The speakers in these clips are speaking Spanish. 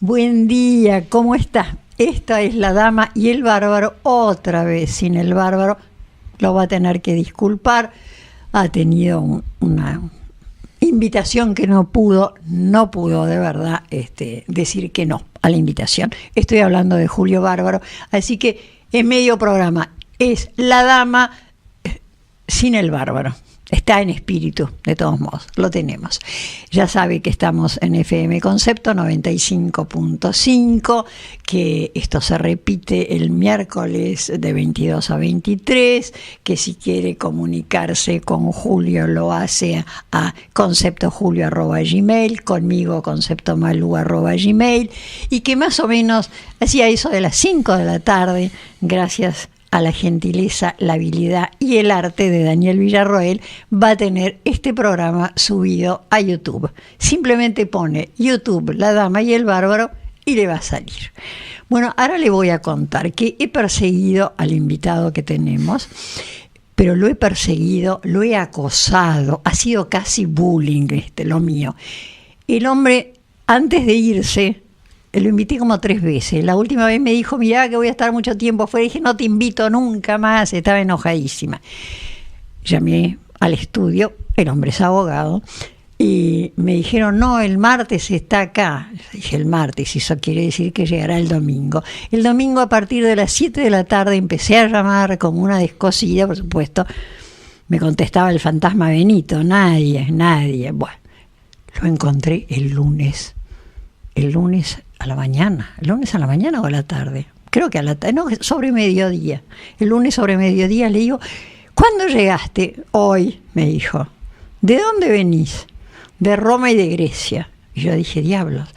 Buen día, ¿cómo está? Esta es la dama y el bárbaro, otra vez sin el bárbaro. Lo va a tener que disculpar. Ha tenido una invitación que no pudo de verdad decir que no a la invitación. Estoy hablando de Julio Bárbaro, así que en medio programa es la dama sin el bárbaro. Está en espíritu, de todos modos, lo tenemos. Ya sabe que estamos en FM Concepto 95.5, que esto se repite el miércoles de 22 a 23, que si quiere comunicarse con Julio lo hace a conceptojulio@gmail, conmigo conceptomalu@gmail, y que más o menos hacía eso de las 5 de la tarde, gracias a la gentileza, la habilidad y el arte de Daniel Villarroel, va a tener este programa subido a YouTube. Simplemente pone YouTube, La Dama y el Bárbaro, y le va a salir. Bueno, ahora le voy a contar que he perseguido al invitado que tenemos, pero lo he perseguido, lo he acosado, ha sido casi bullying lo mío. El hombre, antes de irse, lo invité como 3 veces. La última vez me dijo, mirá que voy a estar mucho tiempo afuera. Dije, no te invito nunca más. Estaba enojadísima. Llamé al estudio, el hombre es abogado, y me dijeron, no, el martes está acá. Dije, el martes, eso quiere decir que llegará el domingo. El domingo a partir de las 7 de la tarde empecé a llamar como una descosida, por supuesto. Me contestaba el fantasma Benito, nadie. Bueno, lo encontré el lunes a la mañana. ¿El lunes a la mañana o a la tarde? Creo que a la tarde, no, sobre mediodía. El lunes sobre mediodía le digo, ¿cuándo llegaste? Hoy, me dijo. ¿De dónde venís? De Roma y de Grecia. Y yo dije, diablos.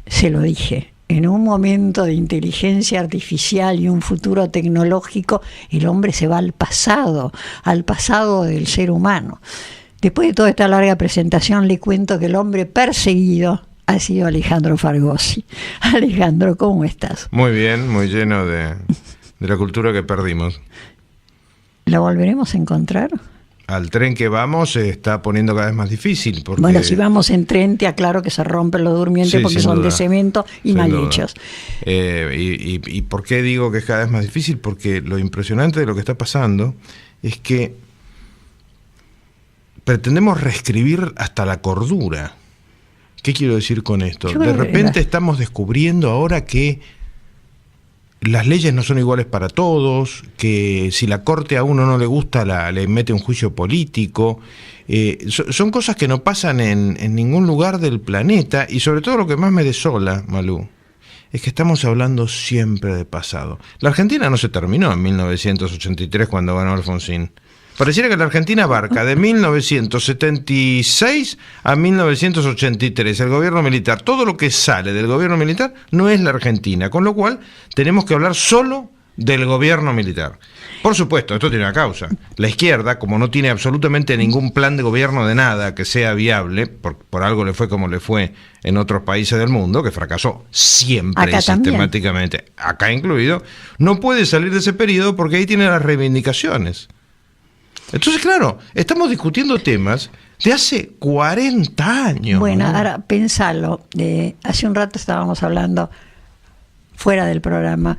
Se lo dije. En un momento de inteligencia artificial y un futuro tecnológico, el hombre se va al pasado del ser humano. Después de toda esta larga presentación, le cuento que el hombre perseguido ha sido Alejandro Fargosi. Alejandro, ¿cómo estás? Muy bien, muy lleno de la cultura que perdimos. ¿La volveremos a encontrar? Al tren que vamos se está poniendo cada vez más difícil. Porque... Bueno, si vamos en tren, te aclaro que se rompen los durmientes, sí, porque son duda, de cemento y mal hechos. ¿Y por qué digo que es cada vez más difícil? Porque lo impresionante de lo que está pasando es que pretendemos reescribir hasta la cordura. ¿Qué quiero decir con esto? De repente estamos descubriendo ahora que las leyes no son iguales para todos, que si la corte a uno no le gusta le mete un juicio político. Son cosas que no pasan en ningún lugar del planeta, y sobre todo lo que más me desola, Malú, es que estamos hablando siempre de pasado. La Argentina no se terminó en 1983 cuando ganó Alfonsín. Pareciera que la Argentina abarca de 1976 a 1983, el gobierno militar. Todo lo que sale del gobierno militar no es la Argentina, con lo cual tenemos que hablar solo del gobierno militar. Por supuesto, esto tiene una causa. La izquierda, como no tiene absolutamente ningún plan de gobierno de nada que sea viable, por algo le fue como le fue en otros países del mundo, que fracasó siempre y sistemáticamente, acá incluido, no puede salir de ese periodo porque ahí tiene las reivindicaciones. Entonces, claro, estamos discutiendo temas de hace 40 años. Bueno, ¿no? Ahora pensalo. Hace un rato estábamos hablando, fuera del programa,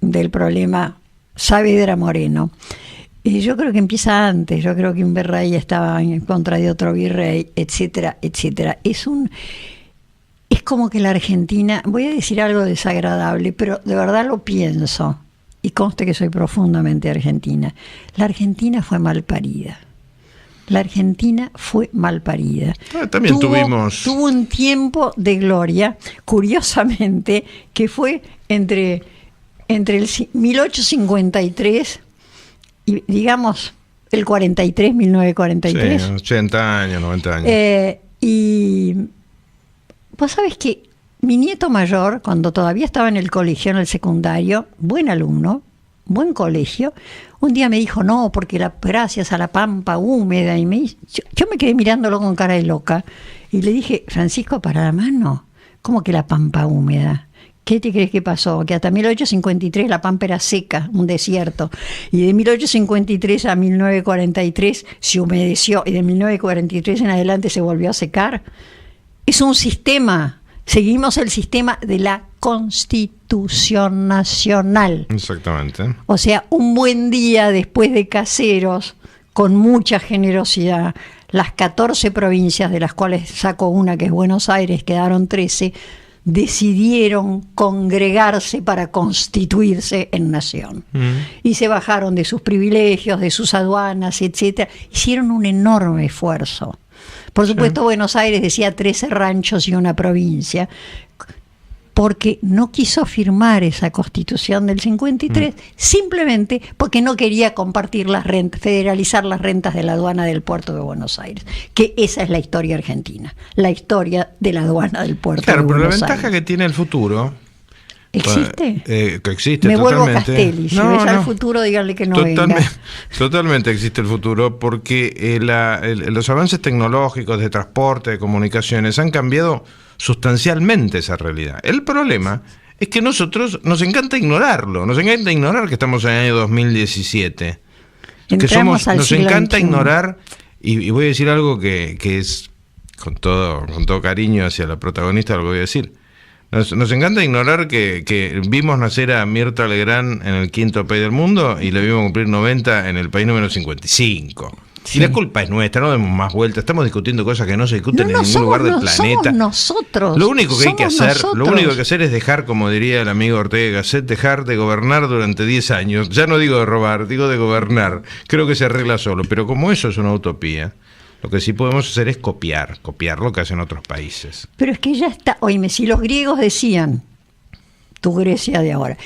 del problema Saavedra Moreno. Y yo creo que empieza antes. Yo creo que un virrey estaba en contra de otro virrey, etcétera, etcétera. Es como que la Argentina, voy a decir algo desagradable, pero de verdad lo pienso. Y conste que soy profundamente argentina. La Argentina fue mal parida. También tuvo un tiempo de gloria, curiosamente, que fue entre el 1853 y, digamos, el 43, 1943. Sí, 80 años, 90 años. Y vos sabés que mi nieto mayor, cuando todavía estaba en el colegio, en el secundario, buen alumno, buen colegio, un día me dijo, no, porque gracias a la pampa húmeda, y yo me quedé mirándolo con cara de loca, y le dije, Francisco, para la mano, ¿cómo que la pampa húmeda? ¿Qué te crees que pasó? Que hasta 1853 la pampa era seca, un desierto, y de 1853 a 1943 se humedeció, y de 1943 en adelante se volvió a secar. Es un sistema Seguimos el sistema de la Constitución Nacional. Exactamente. O sea, un buen día después de Caseros, con mucha generosidad, las 14 provincias, de las cuales saco una que es Buenos Aires, quedaron 13, decidieron congregarse para constituirse en nación. Y se bajaron de sus privilegios, de sus aduanas, etcétera. Hicieron un enorme esfuerzo. Por supuesto, sí. Buenos Aires decía 13 ranchos y una provincia, porque no quiso firmar esa Constitución del 53, simplemente porque no quería compartir las rentas, federalizar las rentas de la aduana del puerto de Buenos Aires, que esa es la historia argentina, la historia de la aduana del puerto de Buenos Aires. Claro, pero la ventaja que tiene el futuro... ¿Existe? Que existe me totalmente. Vuelvo Castelli. Si ves al futuro, díganle que no venga. Totalmente existe el futuro, porque los avances tecnológicos de transporte, de comunicaciones, han cambiado sustancialmente esa realidad. El problema es que nosotros nos encanta ignorarlo, nos encanta ignorar que estamos en el año 2017. Nos encanta ignorar, y voy a decir algo que es con todo cariño hacia la protagonista de lo que voy a decir. Nos encanta ignorar que vimos nacer a Mirta Legrand en el quinto país del mundo y le vimos cumplir 90 en el país número 55. Sí. Y la culpa es nuestra, no demos más vueltas, estamos discutiendo cosas que no se discuten en ningún lugar del planeta. Somos nosotros. Lo único que hay que hacer es dejar, como diría el amigo Ortega Gasset, dejar de gobernar durante 10 años. Ya no digo de robar, digo de gobernar. Creo que se arregla solo, pero como eso es una utopía, lo que sí podemos hacer es copiar lo que hacen otros países. Pero es que ya está, oíme, si los griegos decían, tu Grecia de ahora,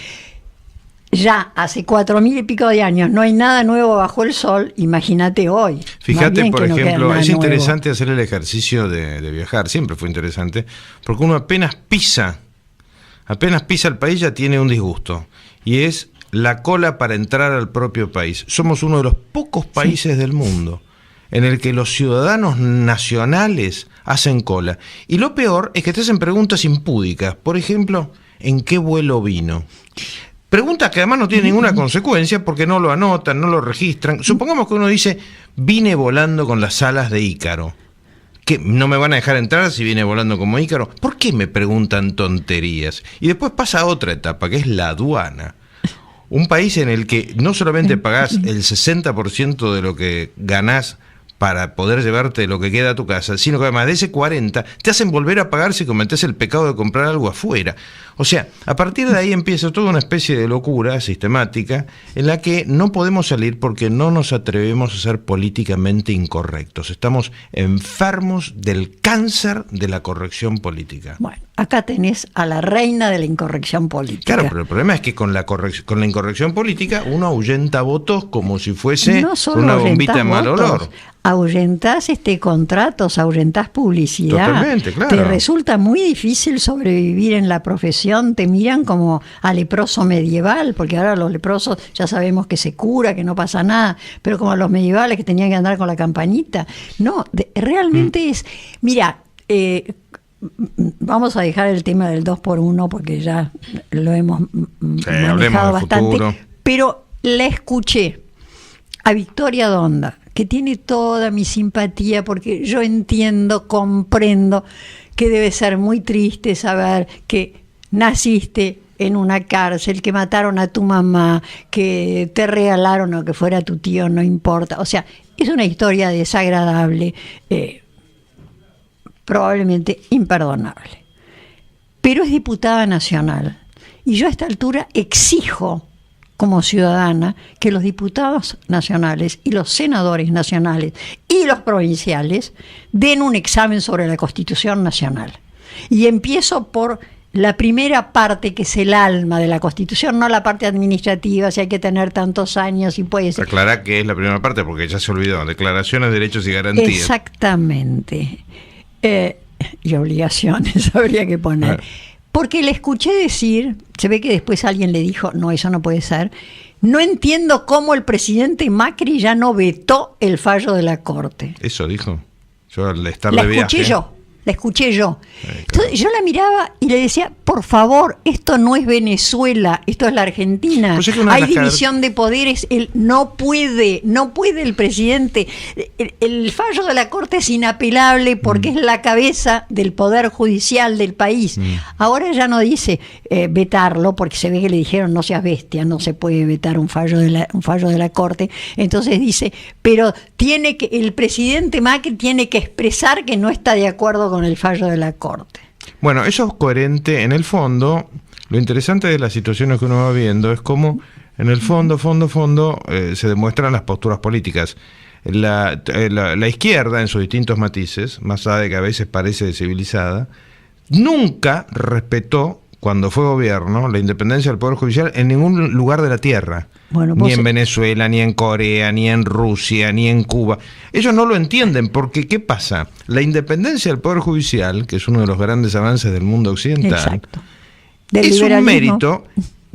ya hace 4.000 y pico de años no hay nada nuevo bajo el sol, imagínate hoy. Fíjate, por ejemplo, es interesante hacer el ejercicio de viajar, siempre fue interesante, porque uno apenas pisa el país ya tiene un disgusto, y es la cola para entrar al propio país. Somos uno de los pocos países del mundo en el que los ciudadanos nacionales hacen cola. Y lo peor es que te hacen preguntas impúdicas. Por ejemplo, ¿en qué vuelo vino? Preguntas que además no tienen ninguna consecuencia porque no lo anotan, no lo registran. Supongamos que uno dice, vine volando con las alas de Ícaro. ¿Qué? ¿No me van a dejar entrar si viene volando como Ícaro? ¿Por qué me preguntan tonterías? Y después pasa otra etapa, que es la aduana. Un país en el que no solamente pagás el 60% de lo que ganás para poder llevarte lo que queda a tu casa, sino que además de ese 40% te hacen volver a pagar si cometés el pecado de comprar algo afuera. O sea, a partir de ahí empieza toda una especie de locura sistemática en la que no podemos salir porque no nos atrevemos a ser políticamente incorrectos. Estamos enfermos del cáncer de la corrección política. Bueno, acá tenés a la reina de la incorrección política. Claro, pero el problema es que con la incorrección política uno ahuyenta votos como si fuese una bombita de mal olor. Ahuyentás contratos, ahuyentás publicidad. Totalmente, claro. Te resulta muy difícil sobrevivir en la profesión, te miran como a leproso medieval, porque ahora los leprosos ya sabemos que se cura, que no pasa nada, pero como a los medievales que tenían que andar con la campanita. No, realmente es... Mira, vamos a dejar el tema del 2x1 porque ya lo hemos manejado bastante, futuro. Pero la escuché a Victoria Donda, que tiene toda mi simpatía porque yo entiendo, comprendo que debe ser muy triste saber que naciste en una cárcel, que mataron a tu mamá, que te regalaron o que fuera tu tío, no importa. O sea, es una historia desagradable, probablemente imperdonable. Pero es diputada nacional y yo a esta altura exijo como ciudadana que los diputados nacionales y los senadores nacionales y los provinciales den un examen sobre la Constitución Nacional. Y empiezo por la primera parte, que es el alma de la Constitución, no la parte administrativa, si hay que tener tantos años y puede ser. Aclará que es la primera parte porque ya se olvidó, declaraciones, derechos y garantías. Exactamente. Y obligaciones habría que poner. Porque le escuché decir, se ve que después alguien le dijo, no, eso no puede ser, no entiendo cómo el presidente Macri ya no vetó el fallo de la Corte. Eso dijo. Yo al estar de viaje. La escuché yo. Entonces yo la miraba y le decía, por favor, esto no es Venezuela, esto es la Argentina. Pues es que hay división de poderes, no puede el presidente. El fallo de la Corte es inapelable porque es la cabeza del Poder Judicial del país. Ahora ya no dice vetarlo, porque se ve que le dijeron no seas bestia, no se puede vetar un fallo de la Corte. Entonces dice, pero el presidente Macri tiene que expresar que no está de acuerdo con el fallo de la Corte. Bueno, eso es coherente. En el fondo, lo interesante de las situaciones que uno va viendo es cómo, en el fondo, se demuestran las posturas políticas. La izquierda, en sus distintos matices, más allá de que a veces parece civilizada, nunca respetó, cuando fue gobierno, la independencia del Poder Judicial en ningún lugar de la tierra. Bueno, ni en Venezuela, ni en Corea, ni en Rusia, ni en Cuba. Ellos no lo entienden, porque ¿qué pasa? La independencia del Poder Judicial, que es uno de los grandes avances del mundo occidental, es un mérito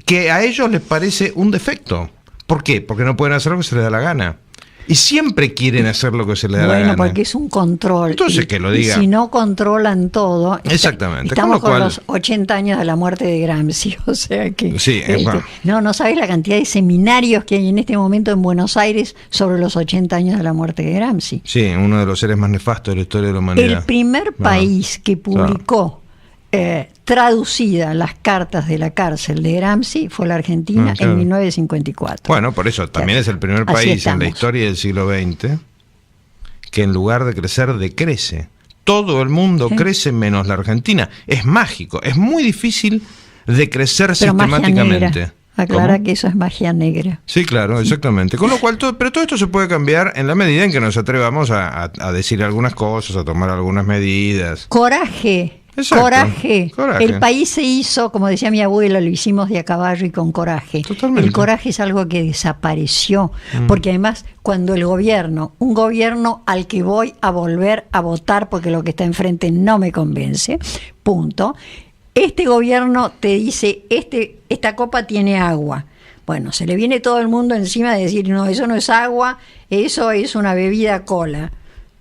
que a ellos les parece un defecto. ¿Por qué? Porque no pueden hacer lo que se les da la gana. Y siempre quieren hacer lo que se les da la gana. Bueno, porque es un control. Entonces, que lo diga. Y si no controlan todo. Exactamente. Estamos con los 80 años de la muerte de Gramsci. O sea que. Sí, no sabes la cantidad de seminarios que hay en este momento en Buenos Aires sobre los 80 años de la muerte de Gramsci. Sí, uno de los seres más nefastos de la historia de la humanidad. El primer país que publicó traducida las cartas de la cárcel de Gramsci fue la Argentina en 1954. Bueno, por eso también es el primer país en la historia del siglo XX que en lugar de crecer decrece. Todo el mundo crece menos la Argentina. Es mágico, es muy difícil de crecer sistemáticamente. Aclara que eso es magia negra. Sí, claro, exactamente. Con lo cual, pero todo esto se puede cambiar en la medida en que nos atrevamos a decir algunas cosas, a tomar algunas medidas. Coraje. Exacto. Coraje. El país se hizo, como decía mi abuela, lo hicimos de a caballo y con coraje. Totalmente. El coraje es algo que desapareció, porque además cuando un gobierno al que voy a volver a votar porque lo que está enfrente no me convence, punto, este gobierno te dice, esta copa tiene agua. Bueno, se le viene todo el mundo encima de decir, no, eso no es agua, eso es una bebida cola.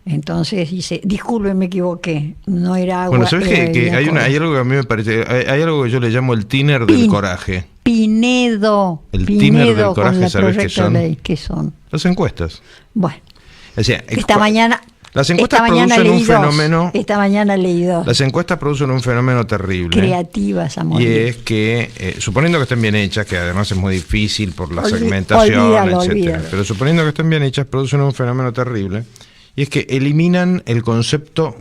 Entonces dice, disculpen, me equivoqué, no era agua. Bueno, ¿sabes que hay algo que a mí me parece, hay algo que yo le llamo el tiner del coraje? Pinedo. Tiner del coraje, ¿sabes qué son? ¿Qué son? Las encuestas. Bueno, o sea, las encuestas producen un fenómeno. Esta mañana leí dos. Las encuestas producen un fenómeno terrible. Creativas, amor. Y es que, suponiendo que estén bien hechas, que además es muy difícil por la segmentación, etcétera, pero suponiendo que estén bien hechas, producen un fenómeno terrible. Y es que eliminan el concepto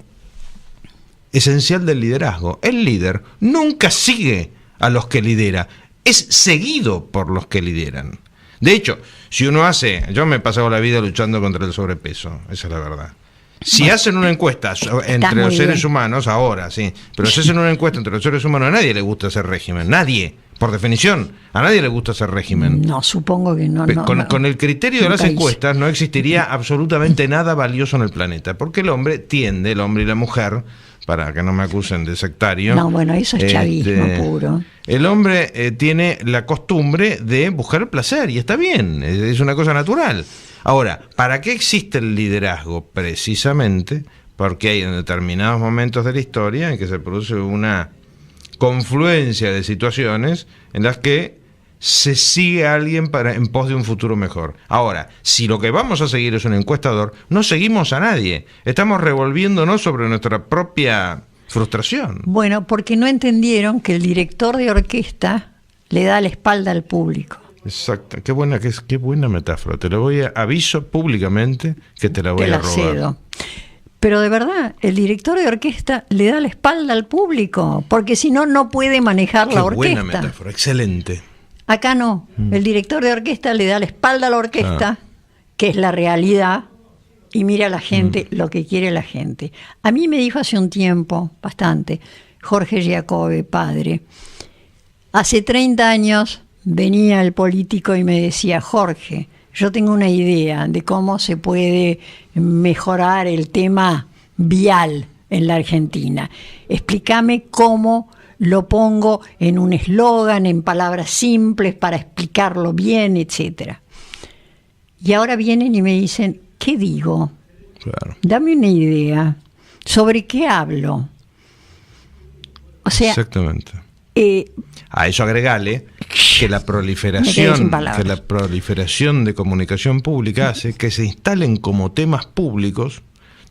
esencial del liderazgo. El líder nunca sigue a los que lidera, es seguido por los que lideran. De hecho, si uno yo me he pasado la vida luchando contra el sobrepeso, esa es la verdad. Si hacen una encuesta entre los seres humanos, ahora sí, pero si hacen una encuesta entre los seres humanos, a nadie le gusta hacer régimen, nadie. Por definición, a nadie le gusta hacer régimen. No, supongo que no. Con el criterio de las encuestas no existiría absolutamente nada valioso en el planeta, porque el hombre y la mujer, para que no me acusen de sectario. No, bueno, eso es chavismo puro. El hombre tiene la costumbre de buscar el placer, y está bien, es una cosa natural. Ahora, ¿para qué existe el liderazgo? Precisamente porque hay en determinados momentos de la historia en que se produce una confluencia de situaciones en las que se sigue a alguien en pos de un futuro mejor. Ahora, si lo que vamos a seguir es un encuestador, no seguimos a nadie. Estamos revolviéndonos sobre nuestra propia frustración. Bueno, porque no entendieron que el director de orquesta le da la espalda al público. Exacto, qué buena metáfora. Te lo aviso públicamente que te la voy a robar. Cedo. Pero de verdad, el director de orquesta le da la espalda al público, porque si no, no puede manejar la orquesta. Qué buena metáfora, excelente. Acá no, el director de orquesta le da la espalda a la orquesta, que es la realidad, y mira a la gente lo que quiere la gente. A mí me dijo hace un tiempo, bastante, Jorge Giacobbe, padre, hace 30 años venía el político y me decía, Jorge, yo tengo una idea de cómo se puede mejorar el tema vial en la Argentina. Explícame cómo lo pongo en un eslogan, en palabras simples para explicarlo bien, etcétera. Y ahora vienen y me dicen, ¿qué digo? Claro. Dame una idea. ¿Sobre qué hablo? O sea, exactamente. A eso agregale que la proliferación de comunicación pública hace que se instalen como temas públicos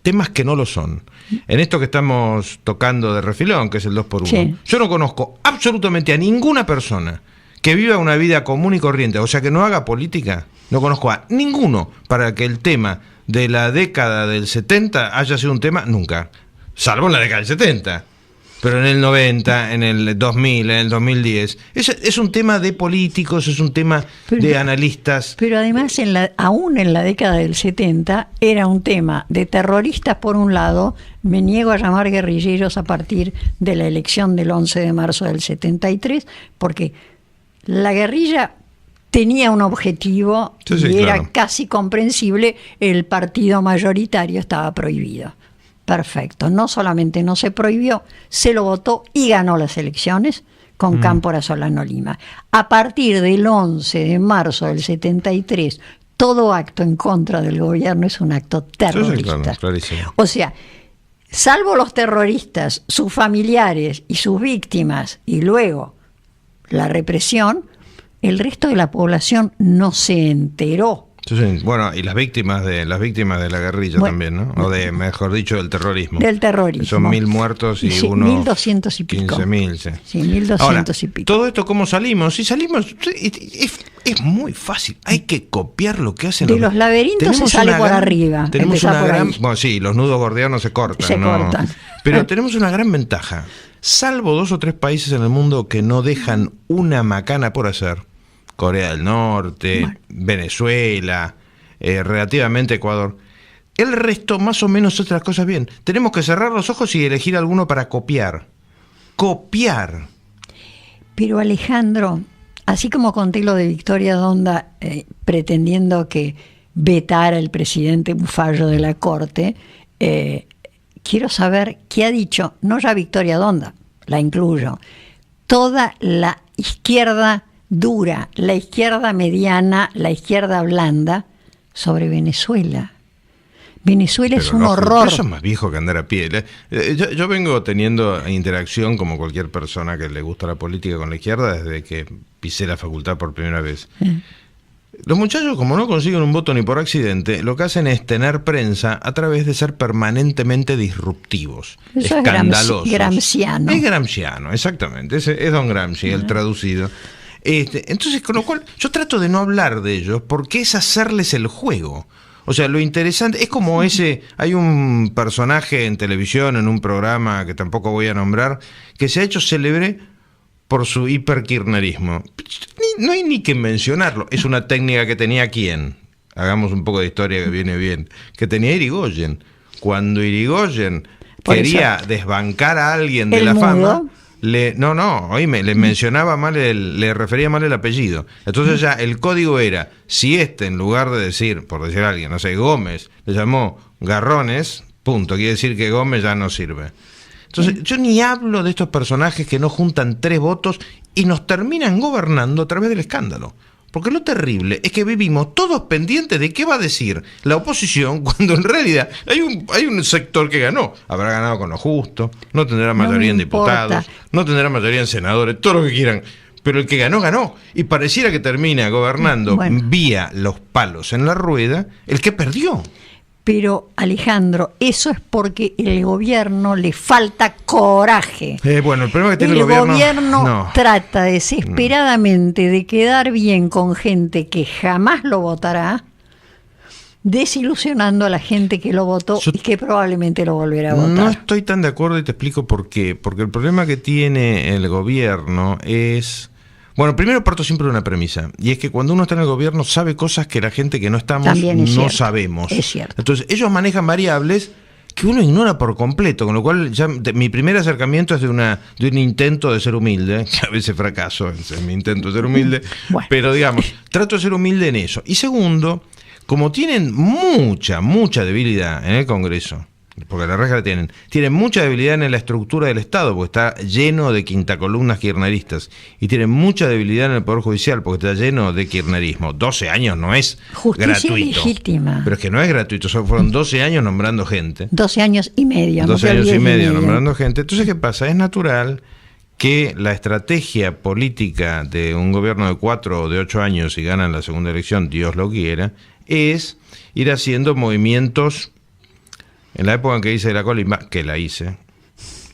temas que no lo son. En esto que estamos tocando de refilón, que es el 2x1, sí. Yo no conozco absolutamente a ninguna persona que viva una vida común y corriente, o sea, que no haga política. No conozco a ninguno para que el tema de la década del 70 haya sido un tema nunca, salvo en la década del 70. Pero en el 90, en el 2000, en el 2010, es un tema de políticos, es un tema de analistas. Pero además, aún en la década del 70, era un tema de terroristas por un lado. Me niego a llamar guerrilleros a partir de la elección del 11 de marzo del 73, porque la guerrilla tenía un objetivo y era casi comprensible, el partido mayoritario estaba prohibido. Perfecto, no solamente no se prohibió, se lo votó y ganó las elecciones con Cámpora Solano Lima. A partir del 11 de marzo del 73, todo acto en contra del gobierno es un acto terrorista. O sea, salvo los terroristas, sus familiares y sus víctimas, y luego la represión, el resto de la población no se enteró. Sí, bueno, y las víctimas de la guerrilla también, ¿no? O mejor dicho, del terrorismo. Del terrorismo. Son 1.000 muertos y 1.200 y pico. 15.000, sí. Sí, 1.200 Ahora, y pico. Todo esto, ¿cómo salimos? Si salimos, es muy fácil. Hay que copiar lo que hacen los laberintos se sale por arriba. Tenemos una gran... Bueno, sí, los nudos gordianos se cortan. Cortan. Pero tenemos una gran ventaja. Salvo 2 o 3 países en el mundo que no dejan una macana por hacer, Corea del Norte, Venezuela, relativamente Ecuador. El resto más o menos hace las cosas bien. Tenemos que cerrar los ojos y elegir alguno para copiar. Copiar. Pero Alejandro, así como conté lo de Victoria Donda pretendiendo que vetara el presidente un fallo de la Corte, quiero saber qué ha dicho, no ya Victoria Donda, la incluyo, toda la izquierda dura, la izquierda mediana, la izquierda blanda, sobre Venezuela. Venezuela es un horror. Eso es más viejo que andar a pie. Yo vengo teniendo interacción, como cualquier persona que le gusta la política, con la izquierda desde que pisé la facultad por primera vez. Los muchachos, como no consiguen un voto ni por accidente, lo que hacen es tener prensa a través de ser permanentemente disruptivos, eso escandalosos. Es Gramsciano. Es Gramsciano, exactamente. Es Don Gramsci, el traducido. Entonces, con lo cual, yo trato de no hablar de ellos porque es hacerles el juego. O sea, lo interesante es como hay un personaje en televisión, en un programa que tampoco voy a nombrar, que se ha hecho célebre por su hiperkirchnerismo. No hay ni que mencionarlo. Es una técnica que tenía ¿quién? Hagamos un poco de historia que viene bien. Que tenía Irigoyen. Cuando Irigoyen quería desbancar a alguien de la fama, le mencionaba mal, le refería mal el apellido. Entonces ya el código era, si en lugar de decir, por decir a alguien, no sé, Gómez, le llamó Garrones, punto, quiere decir que Gómez ya no sirve. Entonces yo ni hablo de estos personajes que no juntan 3 votos y nos terminan gobernando a través del escándalo. Porque lo terrible es que vivimos todos pendientes de qué va a decir la oposición cuando en realidad hay un sector que ganó. Habrá ganado con lo justo, no tendrá mayoría en diputados, no tendrá mayoría en senadores, todo lo que quieran. Pero el que ganó, ganó. Y pareciera que termina gobernando vía los palos en la rueda el que perdió. Pero, Alejandro, eso es porque el gobierno le falta coraje. El problema que tiene el gobierno trata desesperadamente de quedar bien con gente que jamás lo votará, desilusionando a la gente que lo votó y que probablemente lo volverá a votar. No estoy tan de acuerdo y te explico por qué. Porque el problema que tiene el gobierno es... Bueno, primero parto siempre de una premisa, y es que cuando uno está en el gobierno sabe cosas que la gente que no estamos no sabemos. Es cierto. Entonces ellos manejan variables que uno ignora por completo, con lo cual ya mi primer acercamiento es de un intento de ser humilde, que a veces fracaso en mi intento de ser humilde, pero digamos, trato de ser humilde en eso. Y segundo, como tienen mucha debilidad en el Congreso, porque la reja la tienen. Tienen mucha debilidad en la estructura del Estado, porque está lleno de quintacolumnas kirchneristas. Y tienen mucha debilidad en el Poder Judicial, porque está lleno de kirchnerismo. 12 años no es Justicia gratuito. legítima. Pero es que no es gratuito, fueron 12 años nombrando gente. 12 años y medio. 12 años y medio nombrando gente. Entonces, ¿qué pasa? Es natural que la estrategia política de un gobierno de 4 o de 8 años, si ganan la segunda elección, Dios lo quiera, es ir haciendo movimientos. En la época en que hice la colimba, que la hice,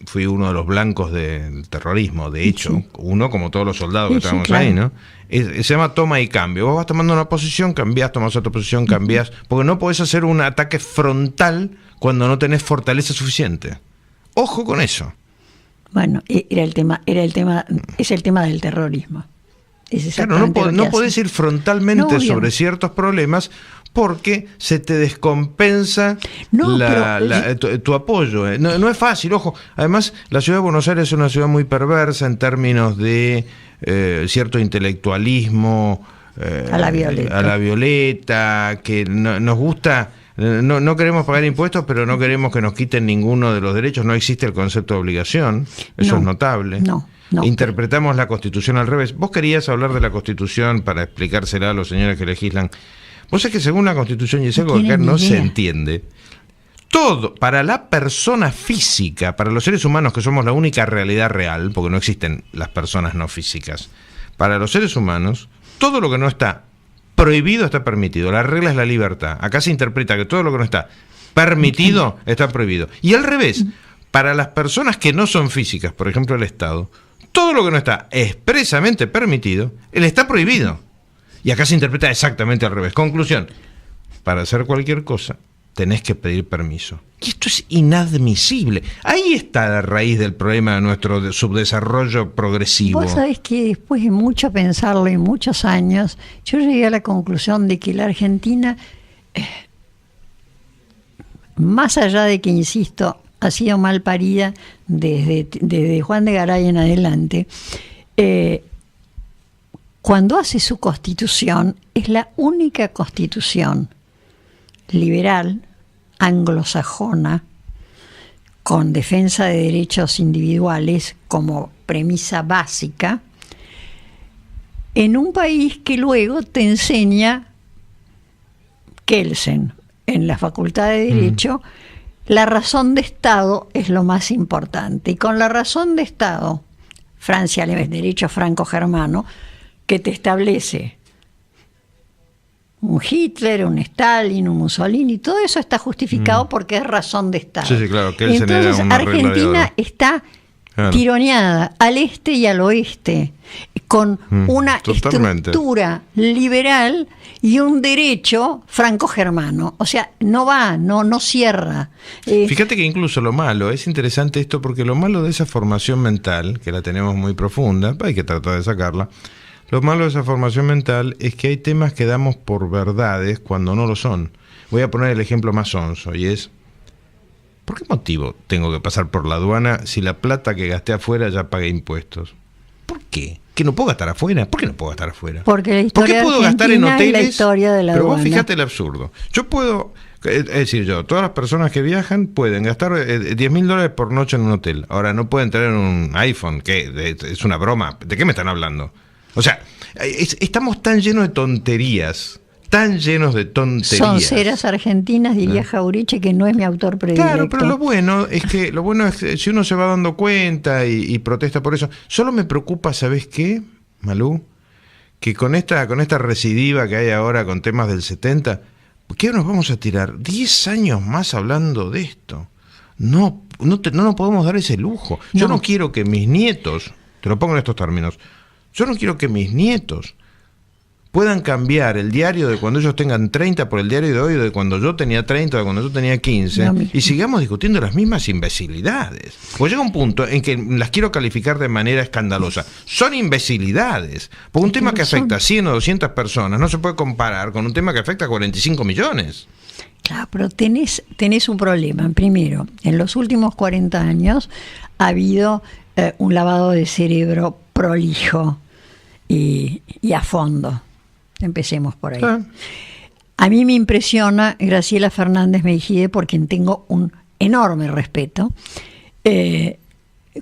fui uno de los blancos del terrorismo, de hecho, sí. Uno como todos los soldados que estábamos claro. Ahí, ¿no? Se llama toma y cambio. Vos vas tomando una posición, cambiás, tomás otra posición, cambiás, porque no podés hacer un ataque frontal cuando no tenés fortaleza suficiente. Ojo con eso. Bueno, es el tema del terrorismo. Claro, no podés ir frontalmente sobre ciertos problemas porque se te descompensa tu apoyo. No es fácil, ojo. Además, la ciudad de Buenos Aires es una ciudad muy perversa en términos de cierto intelectualismo, a la violeta, que nos gusta. No queremos pagar impuestos, pero no queremos que nos quiten ninguno de los derechos. No existe el concepto de obligación. Eso es notable. No, interpretamos la Constitución al revés. Vos querías hablar de la Constitución para explicársela a los señores que legislan. Vos sabés que según la Constitución, y es algo que acá no se entiende, todo, para la persona física, para los seres humanos que somos la única realidad real, porque no existen las personas no físicas, para los seres humanos, todo lo que no está prohibido está permitido. La regla es la libertad. Acá se interpreta que todo lo que no está permitido está prohibido. Y al revés, para las personas que no son físicas, por ejemplo el Estado, todo lo que no está expresamente permitido, está prohibido. Y acá se interpreta exactamente al revés. Conclusión, para hacer cualquier cosa tenés que pedir permiso. Y esto es inadmisible. Ahí está la raíz del problema de nuestro subdesarrollo progresivo. Vos sabés que después de mucho pensarlo y muchos años, yo llegué a la conclusión de que la Argentina, más allá de que, insisto, ha sido mal parida desde Juan de Garay en adelante, cuando hace su constitución, es la única constitución liberal, anglosajona, con defensa de derechos individuales como premisa básica, en un país que luego te enseña Kelsen, en la Facultad de Derecho, la razón de Estado es lo más importante. Y con la razón de Estado, Francia, el derecho franco-germano, que te establece un Hitler, un Stalin, un Mussolini, todo eso está justificado porque es razón de Estado. Sí, claro, que entonces Argentina está tironeada al este y al oeste, con una estructura liberal y un derecho franco-germano. O sea, no cierra. Fíjate que incluso lo malo, es interesante esto, porque lo malo de esa formación mental, que la tenemos muy profunda, hay que tratar de sacarla. Lo malo de esa formación mental es que hay temas que damos por verdades cuando no lo son. Voy a poner el ejemplo más sonso, y es: ¿por qué motivo tengo que pasar por la aduana si la plata que gasté afuera ya pagué impuestos? ¿Por qué? ¿Que no puedo gastar afuera? ¿Por qué no puedo gastar afuera? Porque la historia ¿por qué puedo gastar en hoteles? La historia de la pero aduana. Vos fíjate el absurdo. Yo puedo, es decir, todas las personas que viajan pueden gastar $10.000 por noche en un hotel. Ahora, no pueden tener un iPhone, que es una broma. ¿De qué me están hablando? O sea, estamos tan llenos de tonterías, Son ceras argentinas, diría Jauretche, que no es mi autor predilecto. Claro, pero lo bueno es que si uno se va dando cuenta y protesta por eso. Solo me preocupa, ¿sabés qué, Malú? Que con esta recidiva que hay ahora con temas del 70, ¿qué nos vamos a tirar? 10 años más hablando de esto. No nos podemos dar ese lujo. Yo no quiero que mis nietos, te lo pongo en estos términos, yo no quiero que mis nietos puedan cambiar el diario de cuando ellos tengan 30 por el diario de hoy, o de cuando yo tenía 30, o de cuando yo tenía 15, y sigamos discutiendo las mismas imbecilidades. Pues llega un punto en que las quiero calificar de manera escandalosa. Son imbecilidades. Porque un tema que afecta a 100 o 200 personas no se puede comparar con un tema que afecta a 45 millones. Claro, pero tenés un problema. Primero, en los últimos 40 años ha habido un lavado de cerebro prolijo y a fondo. Empecemos por ahí. A mí me impresiona Graciela Fernández Meijide, por quien tengo un enorme respeto,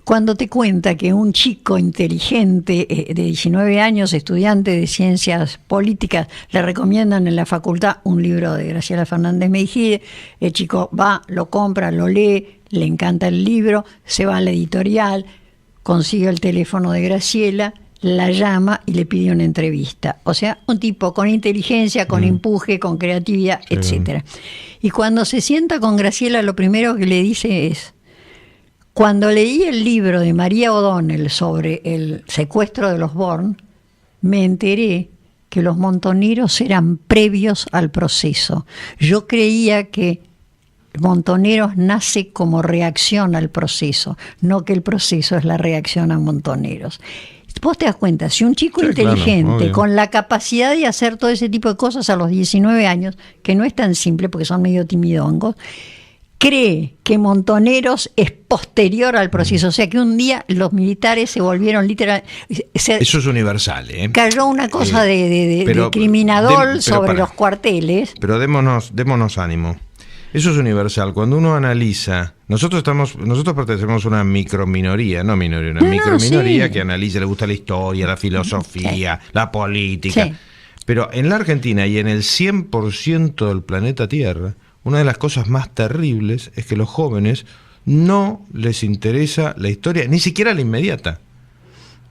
cuando te cuenta que un chico inteligente de 19 años, estudiante de ciencias políticas, le recomiendan en la facultad un libro de Graciela Fernández Meijide, el chico va, lo compra, lo lee, le encanta el libro, se va a la editorial, consigue el teléfono de Graciela, la llama y le pide una entrevista. O sea, un tipo con inteligencia, con empuje, con creatividad, Sí. etcétera. Y cuando se sienta con Graciela, lo primero que le dice es: cuando leí el libro de María O'Donnell sobre el secuestro de los Born, me enteré que los montoneros eran previos al proceso. Yo creía que Montoneros nace como reacción al proceso, no que el proceso es la reacción a Montoneros. Vos te das cuenta, si un chico Sí, inteligente, claro, con la capacidad de hacer todo ese tipo de cosas a los 19 años, que no es tan simple porque son medio timidongos, cree que Montoneros es posterior al proceso, o sea que un día los militares se volvieron literal... Eso es universal, ¿eh? Cayó una cosa de criminador sobre los cuarteles. Pero démonos ánimo. Eso es universal. Cuando uno analiza, nosotros pertenecemos a una microminoría, no minoría, una microminoría sí. que analiza, le gusta la historia, la filosofía, la política. Sí. Pero en la Argentina y en el 100% del planeta Tierra, una de las cosas más terribles es que los jóvenes no les interesa la historia, ni siquiera la inmediata.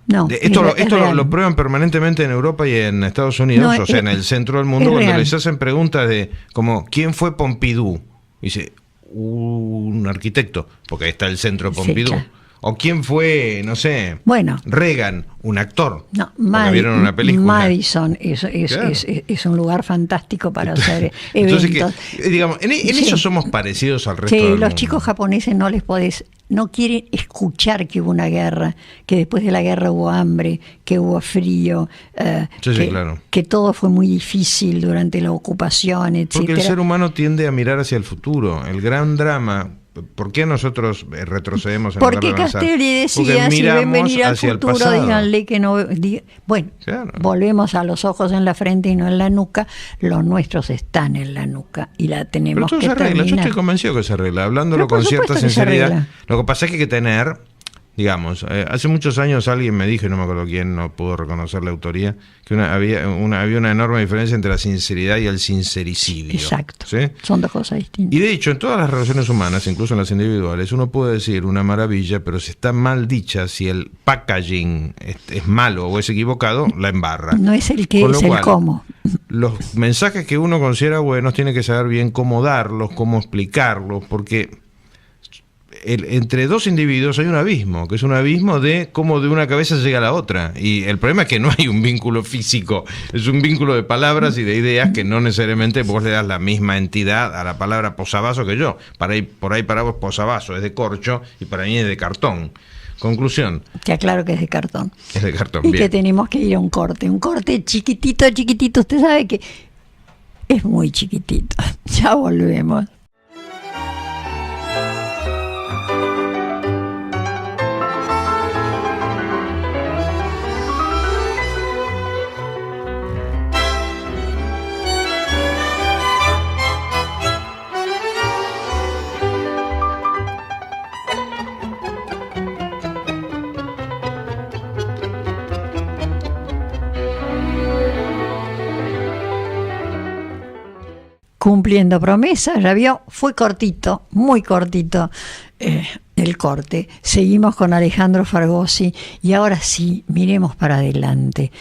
No, Esto lo prueban permanentemente en Europa y en Estados Unidos, No, o sea, en el centro del mundo, cuando real. les hacen preguntas de como ¿quién fue Pompidou? Dice, un arquitecto, porque ahí está el centro de Sí, Pompidou. claro. O quién fue, no sé, Bueno. Reagan, un actor. No, porque vieron una película. Madison Claro. es un lugar fantástico para hacer Entonces, eventos. digamos, en Sí. eso somos parecidos al resto Sí, del los mundo. chicos japoneses no quieren escuchar que hubo una guerra, que después de la guerra hubo hambre, que hubo frío, Sí, claro. que todo fue muy difícil durante la ocupación, etcétera. Porque el ser humano tiende a mirar hacia el futuro. El gran drama, ¿por qué nosotros retrocedemos en lugar Porque de avanzar? Castelli decía, Porque si ven miramos venir al hacia el futuro, pasado. díganle que no... Bueno, Claro. volvemos a los ojos en la frente y no en la nuca. Los nuestros están en la nuca y la Pero tenemos todo que se arregla, yo terminar. estoy convencido que se arregla, hablándolo Pero por con cierta supuesto que se sinceridad. arregla. Lo que pasa es que hay que tener, digamos, hace muchos años alguien me dijo, y no me acuerdo quién, no pudo reconocer la autoría, que había una enorme diferencia entre la sinceridad y el sincericidio. Exacto. ¿Sí? Son dos cosas distintas. Y de hecho, en todas las relaciones humanas, incluso en las individuales, uno puede decir una maravilla, pero si está mal dicha, si el packaging es malo o es equivocado, la embarra. No es el que, Con lo es el cual, cómo. Los mensajes que uno considera buenos tiene que saber bien cómo darlos, cómo explicarlos, porque entre dos individuos hay un abismo, que es un abismo de cómo de una cabeza llega a la otra. Y el problema es que no hay un vínculo físico, es un vínculo de palabras y de ideas que no necesariamente vos le das la misma entidad a la palabra posavasos que yo. Por ahí para vos posavasos es de corcho y para mí es de cartón. Conclusión, Te aclaro que es de cartón. es de cartón. Y Bien. que tenemos que ir a un corte chiquitito, chiquitito. Usted sabe que es muy chiquitito. Ya volvemos. Cumpliendo promesas, ya vio, fue cortito, muy cortito el corte. Seguimos con Alejandro Fargosi y ahora sí, miremos para adelante.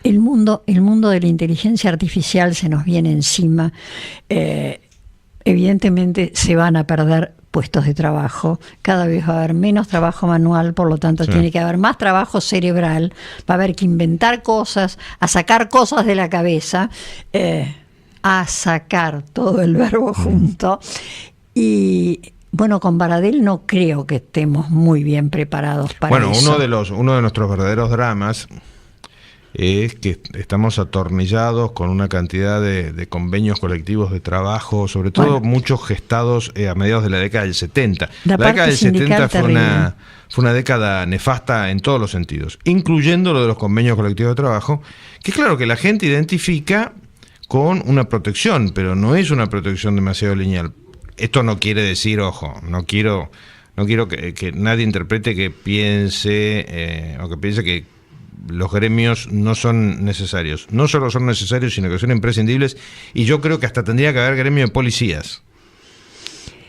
El mundo de la inteligencia artificial se nos viene encima. Evidentemente se van a perder puestos de trabajo, cada vez va a haber menos trabajo manual, por lo tanto Sí. tiene que haber más trabajo cerebral, va a haber que inventar cosas, a sacar cosas de la cabeza, a sacar todo el verbo junto. Y bueno, con Baradel no creo que estemos muy bien preparados para eso. Uno de nuestros verdaderos dramas es que estamos atornillados con una cantidad de convenios colectivos de trabajo, sobre todo muchos gestados a mediados de la década del 70. La parte década del sindical 70 fue una década nefasta en todos los sentidos, incluyendo lo de los convenios colectivos de trabajo, que claro que la gente identifica con una protección, pero no es una protección demasiado lineal. Esto no quiere decir, ojo, no quiero que nadie interprete que piense o que piense que los gremios no son necesarios. No solo son necesarios, sino que son imprescindibles, y yo creo que hasta tendría que haber gremio de policías.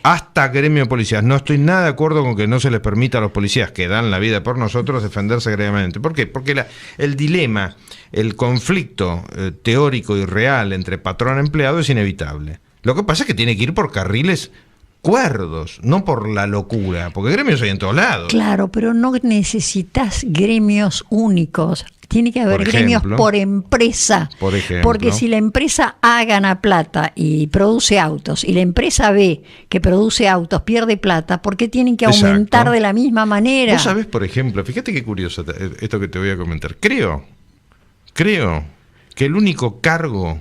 Hasta gremio de policías. No estoy nada de acuerdo con que no se les permita a los policías que dan la vida por nosotros defenderse agredidamente. ¿Por qué? Porque el dilema, el conflicto teórico y real entre patrón y empleado es inevitable. Lo que pasa es que tiene que ir por carriles cuerdos, no por la locura, porque gremios hay en todos lados. Claro, pero no necesitas gremios únicos. Tiene que haber gremios por empresa. Por ejemplo. Porque si la empresa A gana plata y produce autos, y la empresa B que produce autos pierde plata, ¿por qué tienen que aumentar Exacto. de la misma manera? Vos sabés, por ejemplo, fíjate qué curioso esto que te voy a comentar. Creo que el único cargo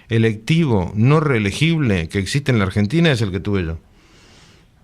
electivo no reelegible que existe en la Argentina es el que tuve yo.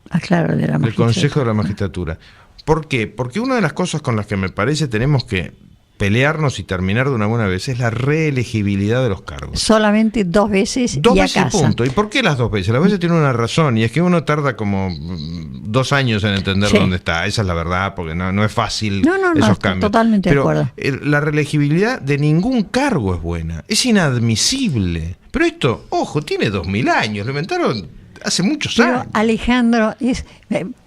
Ah, claro, de la El magistratura. Consejo de la Magistratura. ¿Por qué? Porque una de las cosas con las que me parece tenemos que pelearnos y terminar de una buena vez es la reelegibilidad de los cargos. Solamente 2 veces Dos y a veces casa. punto. ¿Y por qué las 2 veces? Las veces tiene una razón, y es que uno tarda como 2 años en entender Sí. dónde está. Esa es la verdad, porque no es fácil No, esos estoy cambios. totalmente de Pero acuerdo. la reelegibilidad de ningún cargo es buena. Es inadmisible. Pero esto, ojo, tiene 2000 años. Lo inventaron hace muchos Pero años. Alejandro es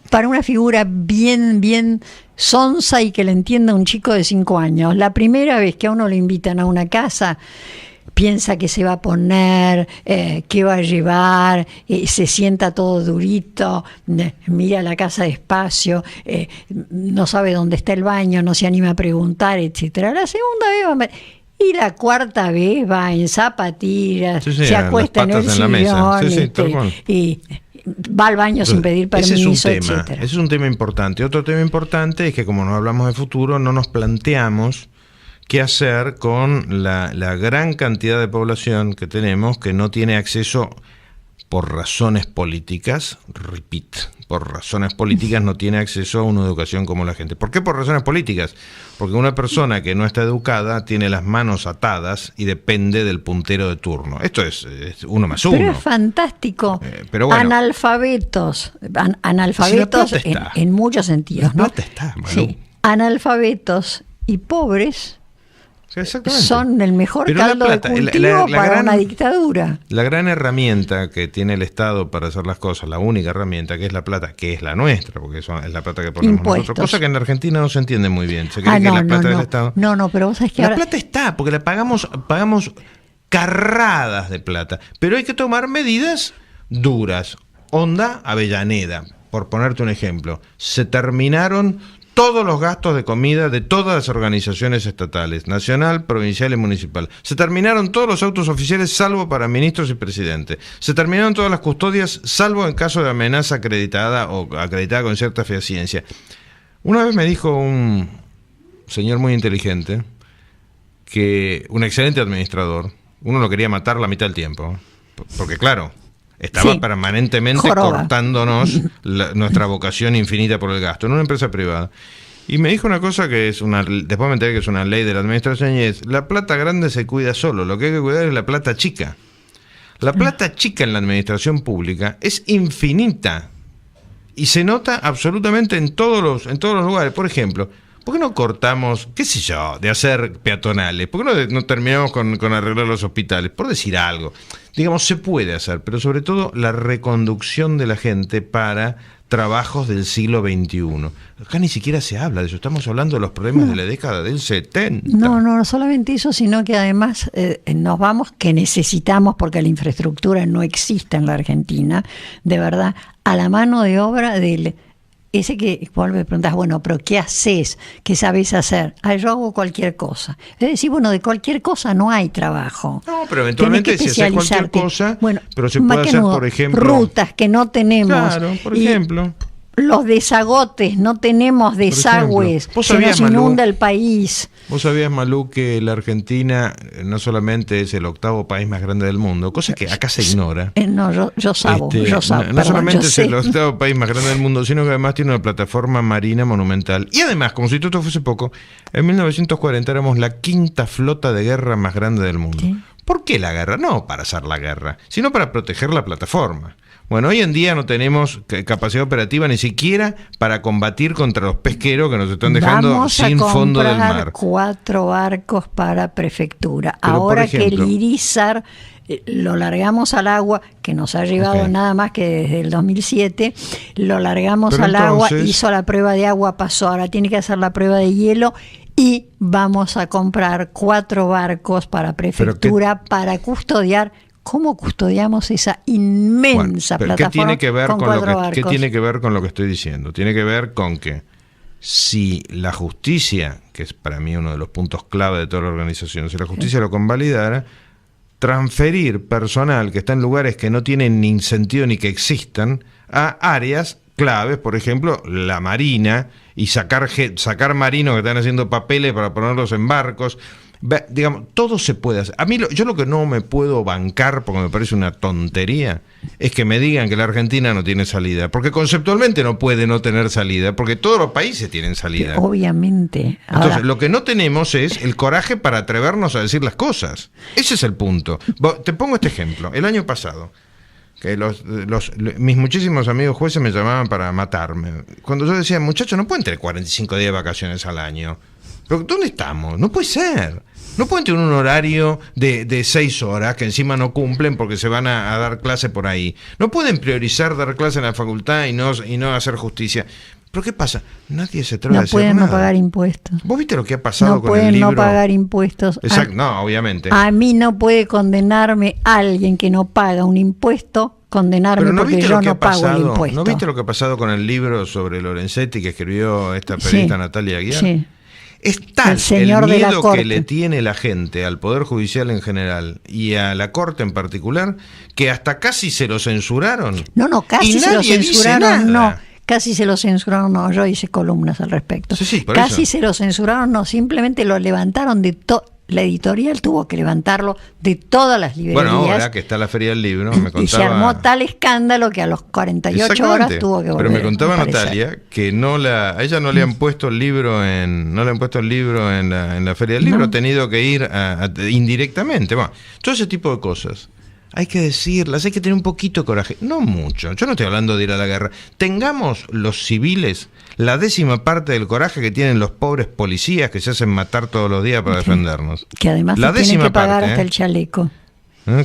para una figura bien sonsa y que le entienda un chico de 5 años. La primera vez que a uno le invitan a una casa, piensa que se va a poner, qué va a llevar, se sienta todo durito, mira la casa despacio, no sabe dónde está el baño, no se anima a preguntar, etcétera. La segunda vez y la cuarta vez va en zapatillas, Sí, se acuesta en el las patas en la mesa. sillón, Sí, tal cual. y va al baño sin pedir permiso, etcétera. Ese es un tema importante. Otro tema importante es que, como no hablamos de futuro, no nos planteamos qué hacer con la gran cantidad de población que tenemos que no tiene acceso por razones políticas, por razones políticas no tiene acceso a una educación como la gente. ¿Por qué por razones políticas? Porque una persona que no está educada tiene las manos atadas y depende del puntero de turno. Esto es 1 más 1. Pero es fantástico. Pero bueno. Analfabetos Si la plata está. en muchos sentidos, La ¿no? plata está, Malú. Sí, analfabetos y pobres Exactamente. son el mejor Pero la caldo plata, de cultivo para una dictadura. La gran herramienta que tiene el Estado para hacer las cosas, la única herramienta que es la plata, que es la nuestra, porque eso es la plata que ponemos Impuestos. nosotros, cosa que en Argentina no se entiende muy bien. Se cree que la plata del Estado. No, pero vos sabés que La ahora plata está, porque la pagamos carradas de plata, pero hay que tomar medidas duras. Onda Avellaneda, por ponerte un ejemplo, se terminaron todos los gastos de comida de todas las organizaciones estatales, nacional, provincial y municipal. Se terminaron todos los autos oficiales, salvo para ministros y presidentes. Se terminaron todas las custodias, salvo en caso de amenaza acreditada o acreditada con cierta fehaciencia. Una vez me dijo un señor muy inteligente, que un excelente administrador, uno lo quería matar la mitad del tiempo, porque claro, estaba permanentemente cortándonos nuestra vocación infinita por el gasto en una empresa privada. Y me dijo una cosa que después me enteré que es una ley de la administración, y es: la plata grande se cuida solo, lo que hay que cuidar es la plata chica. La plata chica en la administración pública es infinita y se nota absolutamente en todos los lugares. Por ejemplo, ¿por qué no cortamos, qué sé yo, de hacer peatonales? ¿Por qué no terminamos con arreglar los hospitales? Por decir algo. Digamos, se puede hacer, pero sobre todo la reconducción de la gente para trabajos del siglo XXI. Acá ni siquiera se habla de eso, estamos hablando de los problemas de la década del 70. No solamente eso, sino que además nos vamos, que necesitamos, porque la infraestructura no existe en la Argentina, de verdad, a la mano de obra del... Ese que vos me preguntás, bueno, pero ¿qué haces? ¿Qué sabés hacer? Yo hago cualquier cosa. Es decir, bueno, de cualquier cosa no hay trabajo. No, pero eventualmente si haces cualquier cosa, bueno, pero se puede hacer, por ejemplo... rutas que no tenemos. Claro, por ejemplo... Los desagotes, no tenemos desagües, se nos inunda el país. ¿Vos sabías, Malú, que la Argentina no solamente es el 8º país más grande del mundo, cosa que acá se ignora? No, yo sabo. No solamente es el 8º país más grande del mundo, sino que además tiene una plataforma marina monumental. Y además, como si todo esto fuese poco, en 1940 éramos la 5ª flota de guerra más grande del mundo. ¿Sí? ¿Por qué la guerra? No para hacer la guerra, sino para proteger la plataforma. Bueno, hoy en día no tenemos capacidad operativa ni siquiera para combatir contra los pesqueros que nos están dejando sin fondo del mar. Vamos a comprar 4 barcos para prefectura. Pero, ahora por ejemplo, que el Irizar lo largamos al agua, que nos ha llevado nada más que desde el 2007, lo largamos al agua, hizo la prueba de agua, pasó, ahora tiene que hacer la prueba de hielo y vamos a comprar 4 barcos para prefectura para custodiar. ¿Cómo custodiamos esa inmensa plataforma? ¿Qué tiene que ver con ¿Qué tiene que ver con lo que estoy diciendo? Tiene que ver con que si la justicia, que es para mí uno de los puntos clave de toda la organización, si la justicia lo convalidara, transferir personal que está en lugares que no tienen ni sentido ni que existan a áreas claves, por ejemplo, la marina, y sacar marinos que están haciendo papeles para ponerlos en barcos. Digamos, todo se puede hacer. A mí yo lo que no me puedo bancar, porque me parece una tontería, es que me digan que la Argentina no tiene salida, porque conceptualmente no puede no tener salida, porque todos los países tienen salida. Obviamente. Entonces, ahora, lo que no tenemos es el coraje para atrevernos a decir las cosas. Ese es el punto. Te pongo este ejemplo. El año pasado, que mis muchísimos amigos jueces me llamaban para matarme. Cuando yo decía, muchachos, no pueden tener 45 días de vacaciones al año. ¿Pero dónde estamos? No puede ser. No pueden tener un horario de 6 horas que encima no cumplen porque se van a dar clase por ahí. No pueden priorizar dar clase en la facultad y no hacer justicia. ¿Pero qué pasa? Nadie se atreve a decir nada. No pueden no pagar impuestos. ¿Vos viste lo que ha pasado con el libro? No pueden no pagar impuestos. Exacto, no, obviamente. A mí no puede condenarme alguien que no paga un impuesto, condenarme porque yo no pago el impuesto. ¿No viste lo que ha pasado con el libro sobre Lorenzetti que escribió esta periodista Natalia Aguiar? Sí. Es tal el miedo que le tiene la gente al Poder Judicial en general y a la Corte en particular, que hasta casi se lo censuraron. No, casi se lo censuraron, no. Casi se lo censuraron, no, yo hice columnas al respecto. Sí, casi se lo censuraron, no, simplemente lo levantaron de la editorial tuvo que levantarlo de todas las librerías. Bueno, ahora que está la Feria del Libro, me contaba... Y se armó tal escándalo que a los 48 horas tuvo que volver. Pero me contaba Natalia que a ella no le han puesto el libro en la Feria del Libro, ha tenido que ir indirectamente. Bueno, todo ese tipo de cosas. Hay que decirlas, hay que tener un poquito de coraje, no mucho. Yo no estoy hablando de ir a la guerra. Tengamos los civiles la 10ª parte del coraje que tienen los pobres policías que se hacen matar todos los días para defendernos. Que además se tienen que pagar hasta el chaleco.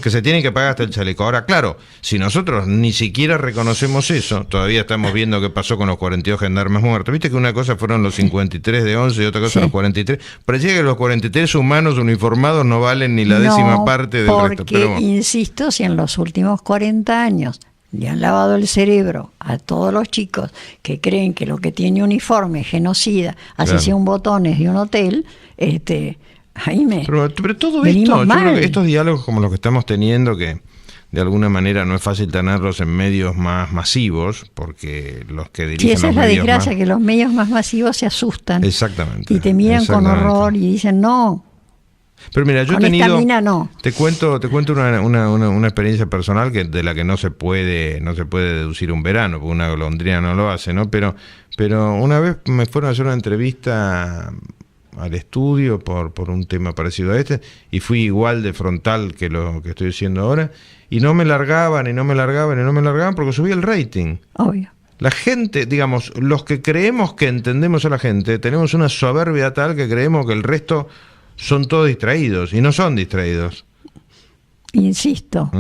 Que se tienen que pagar hasta el chaleco. Ahora, claro, si nosotros ni siquiera reconocemos eso, todavía estamos viendo qué pasó con los 42 gendarmes muertos. Viste que una cosa fueron los 53 de 11 y otra cosa los 43. Parecía que los 43 humanos uniformados no valen ni la 10ª parte del resto. Porque, insisto, si en los últimos 40 años le han lavado el cerebro a todos los chicos que creen que lo que tiene uniforme es genocida, así sea un botones de un hotel, Pero todo esto, yo creo que estos diálogos como los que estamos teniendo, que de alguna manera no es fácil tenerlos en medios más masivos, porque los que dirigen esa es la desgracia, que los medios más masivos se asustan. Exactamente. Y te miran con horror y dicen, no. Pero mira, yo he tenido, te cuento una experiencia personal de la que no se puede deducir un verano, porque una golondrina no lo hace, ¿no? Pero una vez me fueron a hacer una entrevista al estudio por un tema parecido a este, y fui igual de frontal que lo que estoy diciendo ahora, y no me largaban porque subía el rating. Obvio. La gente, digamos, los que creemos que entendemos a la gente, tenemos una soberbia tal que creemos que el resto son todos distraídos, y no son distraídos. Insisto.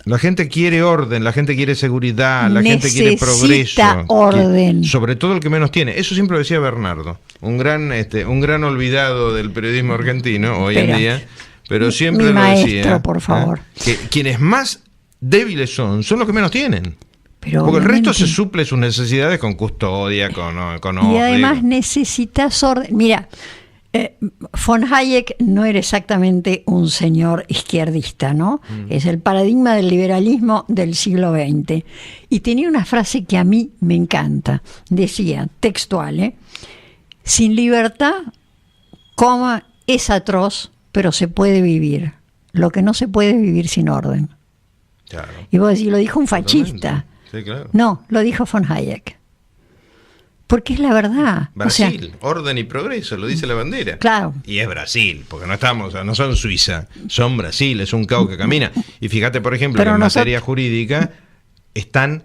La gente quiere orden, la gente quiere seguridad, la gente quiere progreso. Necesita orden. Sobre todo el que menos tiene. Eso siempre lo decía Bernardo, un gran olvidado del periodismo argentino hoy en día, pero siempre mi lo maestro, decía. Por favor. Que quienes más débiles son los que menos tienen. Pero porque el resto se suple sus necesidades con custodia, con y además necesitas orden. Mira, von Hayek no era exactamente un señor izquierdista, ¿no? Es el paradigma del liberalismo del siglo XX. Y tenía una frase que a mí me encanta. Decía, textual, sin libertad, es atroz, pero se puede vivir. Lo que no se puede vivir sin orden. Claro. Y vos decís, lo dijo un fascista. Sí, claro. No, lo dijo von Hayek. Porque es la verdad. Brasil, orden y progreso, lo dice la bandera. Claro. Y es Brasil, porque no son Suiza, son Brasil, es un caos que camina. Y fíjate, por ejemplo, que en materia jurídica están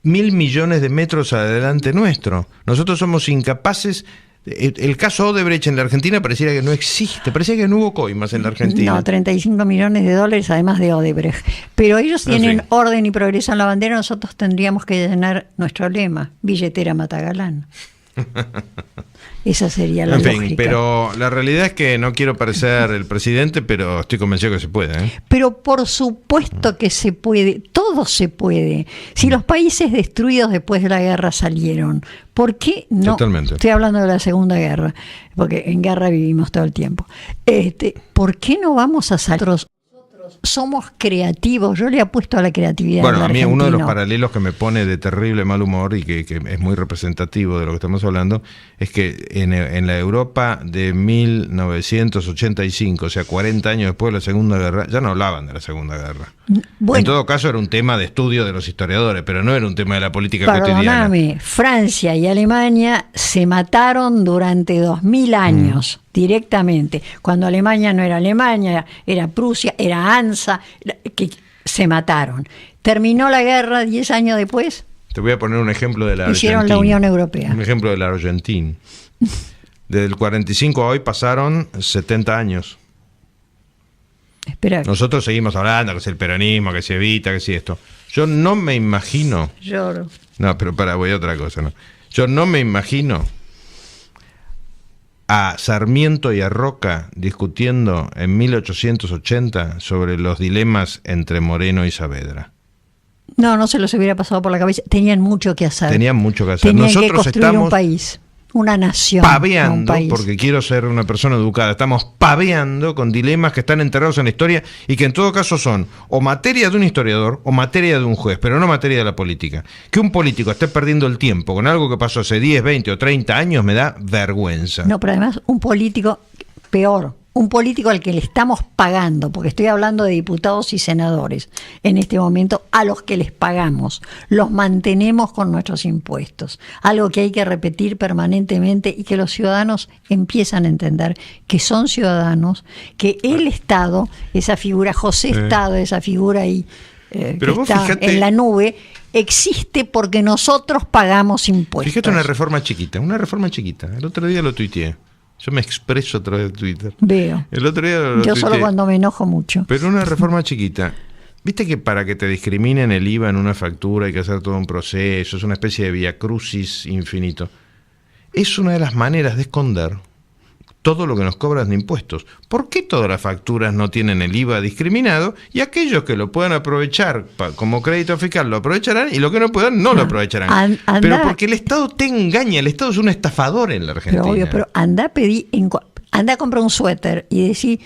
1.000 millones de metros adelante nuestro. Nosotros somos incapaces. El caso Odebrecht en la Argentina pareciera que no existe, parecía que no hubo coimas en la Argentina. No, 35 millones de dólares además de Odebrecht. Pero ellos tienen orden y progreso en la bandera, nosotros tendríamos que llenar nuestro lema, billetera Matagalán. Esa sería la lógica. Pero la realidad es que no quiero parecer el presidente, pero estoy convencido que se puede, ¿eh? Pero por supuesto que se puede, todo se puede. Si los países destruidos después de la guerra salieron, ¿por qué no? Totalmente. Estoy hablando de la Segunda Guerra, porque en guerra vivimos todo el tiempo. ¿Por qué no vamos a salir? Somos creativos, yo le apuesto a la creatividad. Bueno, a mí uno de los paralelos que me pone de terrible mal humor y que es muy representativo de lo que estamos hablando es que en la Europa de 1985, o sea, 40 años después de la Segunda Guerra, ya no hablaban de la Segunda Guerra. Bueno, en todo caso era un tema de estudio de los historiadores, pero no era un tema de la política cotidiana. Francia y Alemania se mataron durante 2000 años. Directamente, cuando Alemania no era Alemania, era Prusia, era ANSA, que se mataron. Terminó la guerra 10 años después. Te voy a poner un ejemplo de la Argentina. Hicieron la Unión Europea. Un ejemplo de la Argentina. Desde el 45 a hoy pasaron 70 años. Espera. Nosotros seguimos hablando que es el peronismo, que se evita, que si esto. Yo no me imagino. Lloro. No, pero voy a otra cosa, ¿no? Yo no me imagino a Sarmiento y a Roca discutiendo en 1880 sobre los dilemas entre Moreno y Saavedra. No se los hubiera pasado por la cabeza. Tenían mucho que hacer. Tenían Nosotros que construir un país, una nación. Paveando, un país. Porque quiero ser una persona educada. Estamos paveando con dilemas que están enterrados en la historia y que en todo caso son o materia de un historiador o materia de un juez, pero no materia de la política. Que un político esté perdiendo el tiempo con algo que pasó hace 10, 20 o 30 años me da vergüenza. No, pero además un político peor. Un político al que le estamos pagando, porque estoy hablando de diputados y senadores en este momento, a los que les pagamos, los mantenemos con nuestros impuestos, algo que hay que repetir permanentemente y que los ciudadanos empiezan a entender que son ciudadanos, que el Estado, esa figura, José Estado, esa figura ahí que está fíjate, en la nube, existe porque nosotros pagamos impuestos. Fíjate una reforma chiquita, el otro día lo tuiteé. Yo me expreso a través de Twitter. Veo. El otro día yo tuiteé, solo cuando me enojo mucho. Pero una reforma chiquita. Viste que para que te discriminen el IVA en una factura hay que hacer todo un proceso, es una especie de viacrucis infinito. Es una de las maneras de esconder todo lo que nos cobran de impuestos. ¿Por qué todas las facturas no tienen el IVA discriminado? Y aquellos que lo puedan aprovechar como crédito fiscal lo aprovecharán y los que no puedan no lo aprovecharán. Pero porque el Estado te engaña, el Estado es un estafador en la Argentina. Pero obvio, pero anda a comprar un suéter y decir,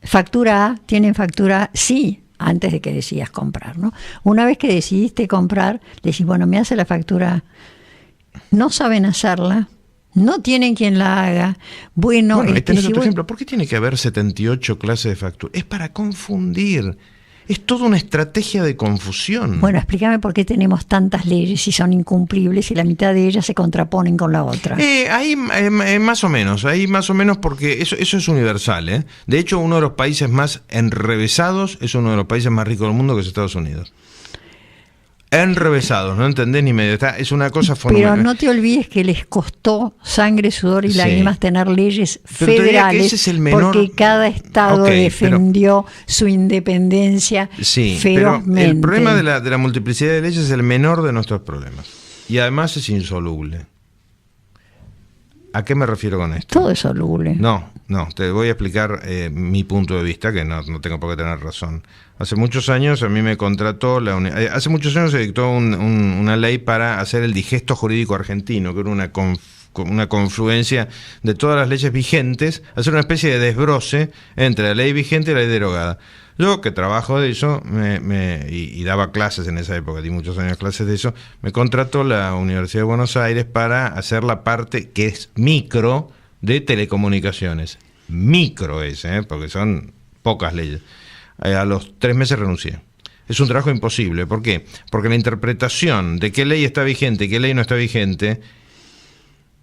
factura A, ¿tienen factura A? Sí, antes de que decidas comprar, ¿no? Una vez que decidiste comprar, decís, bueno, me hace la factura A. No saben hacerla. No tienen quien la haga. Bueno, ahí tenés otro ejemplo. ¿Por qué tiene que haber 78 clases de factura? Es para confundir. Es toda una estrategia de confusión. Bueno, explícame por qué tenemos tantas leyes y son incumplibles y la mitad de ellas se contraponen con la otra. Ahí más o menos porque eso es universal, ¿eh? De hecho, uno de los países más enrevesados es uno de los países más ricos del mundo, que es Estados Unidos. Enrevesados, no entendés ni medio. Es una cosa fenomenal. Pero no te olvides que les costó sangre, sudor y lágrimas tener leyes federales, ese es el menor, porque cada estado defendió su independencia ferozmente. Pero el problema de la multiplicidad de leyes es el menor de nuestros problemas. Y además es insoluble. ¿A qué me refiero con esto? Todo es soluble. No, te voy a explicar mi punto de vista, que no tengo por qué tener razón. Hace muchos años a mí me contrató, hace muchos años se dictó una ley para hacer el digesto jurídico argentino, que era una confluencia de todas las leyes vigentes, hacer una especie de desbroce entre la ley vigente y la ley derogada. Yo, que trabajo de eso, y daba clases en esa época, di muchos años clases de eso, me contrató la Universidad de Buenos Aires para hacer la parte que es micro de telecomunicaciones. Micro es, porque son pocas leyes. A los 3 meses renuncié. Es un trabajo imposible. ¿Por qué? Porque la interpretación de qué ley está vigente y qué ley no está vigente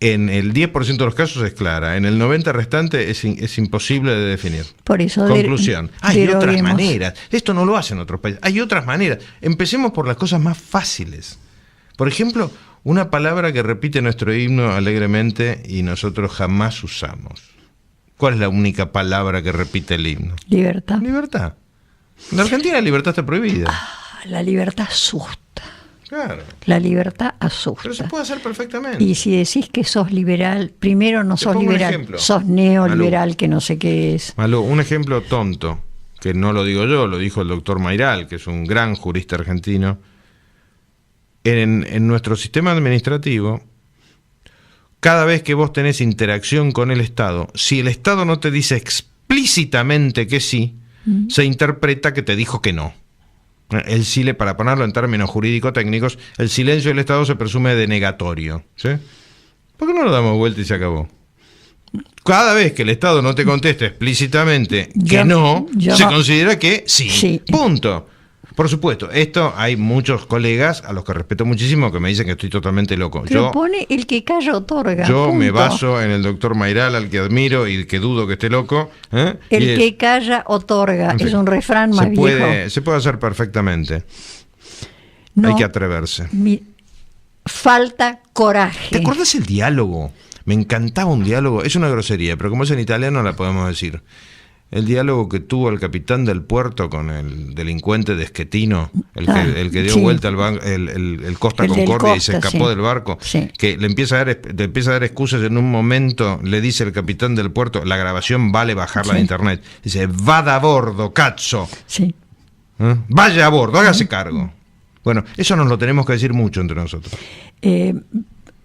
en el 10% de los casos es clara, en el 90% restante es imposible de definir. Por eso conclusión, hay otras maneras. Esto no lo hacen otros países. Hay otras maneras. Empecemos por las cosas más fáciles. Por ejemplo, una palabra que repite nuestro himno alegremente y nosotros jamás usamos. ¿Cuál es la única palabra que repite el himno? Libertad. Libertad. En la Argentina la libertad está prohibida. La libertad asusta. Claro. La libertad asusta. Pero se puede hacer perfectamente. Y si decís que sos liberal, primero no sos liberal, sos neoliberal, Malú, que no sé qué es. Malú, un ejemplo tonto, que no lo digo yo, lo dijo el doctor Mayral, que es un gran jurista argentino. En nuestro sistema administrativo, cada vez que vos tenés interacción con el Estado, si el Estado no te dice explícitamente que sí, se interpreta que te dijo que no. Para ponerlo en términos jurídico-técnicos, el silencio del Estado se presume denegatorio. ¿Sí? ¿Por qué no lo damos vuelta y se acabó? Cada vez que el Estado no te conteste explícitamente que no, se considera que sí. Punto. Por supuesto, esto hay muchos colegas a los que respeto muchísimo que me dicen que estoy totalmente loco. Pero pone el que calla otorga. Yo punto. Me baso en el doctor Mayral, al que admiro y que dudo que esté loco. El que calla otorga, en fin, es un refrán más viejo. Se puede hacer perfectamente. No, hay que atreverse. Falta coraje. ¿Te acordás el diálogo? Me encantaba un diálogo. Es una grosería, pero como es en italiano la podemos decir. El diálogo que tuvo el capitán del puerto con el delincuente de Schettino, el que dio vuelta al banco, el Costa Concordia y se escapó del barco, que le empieza a dar excusas en un momento, le dice el capitán del puerto, la grabación vale bajarla de internet, dice, vada a bordo, cazzo. Sí. Vaya a bordo, hágase cargo. Bueno, eso nos lo tenemos que decir mucho entre nosotros.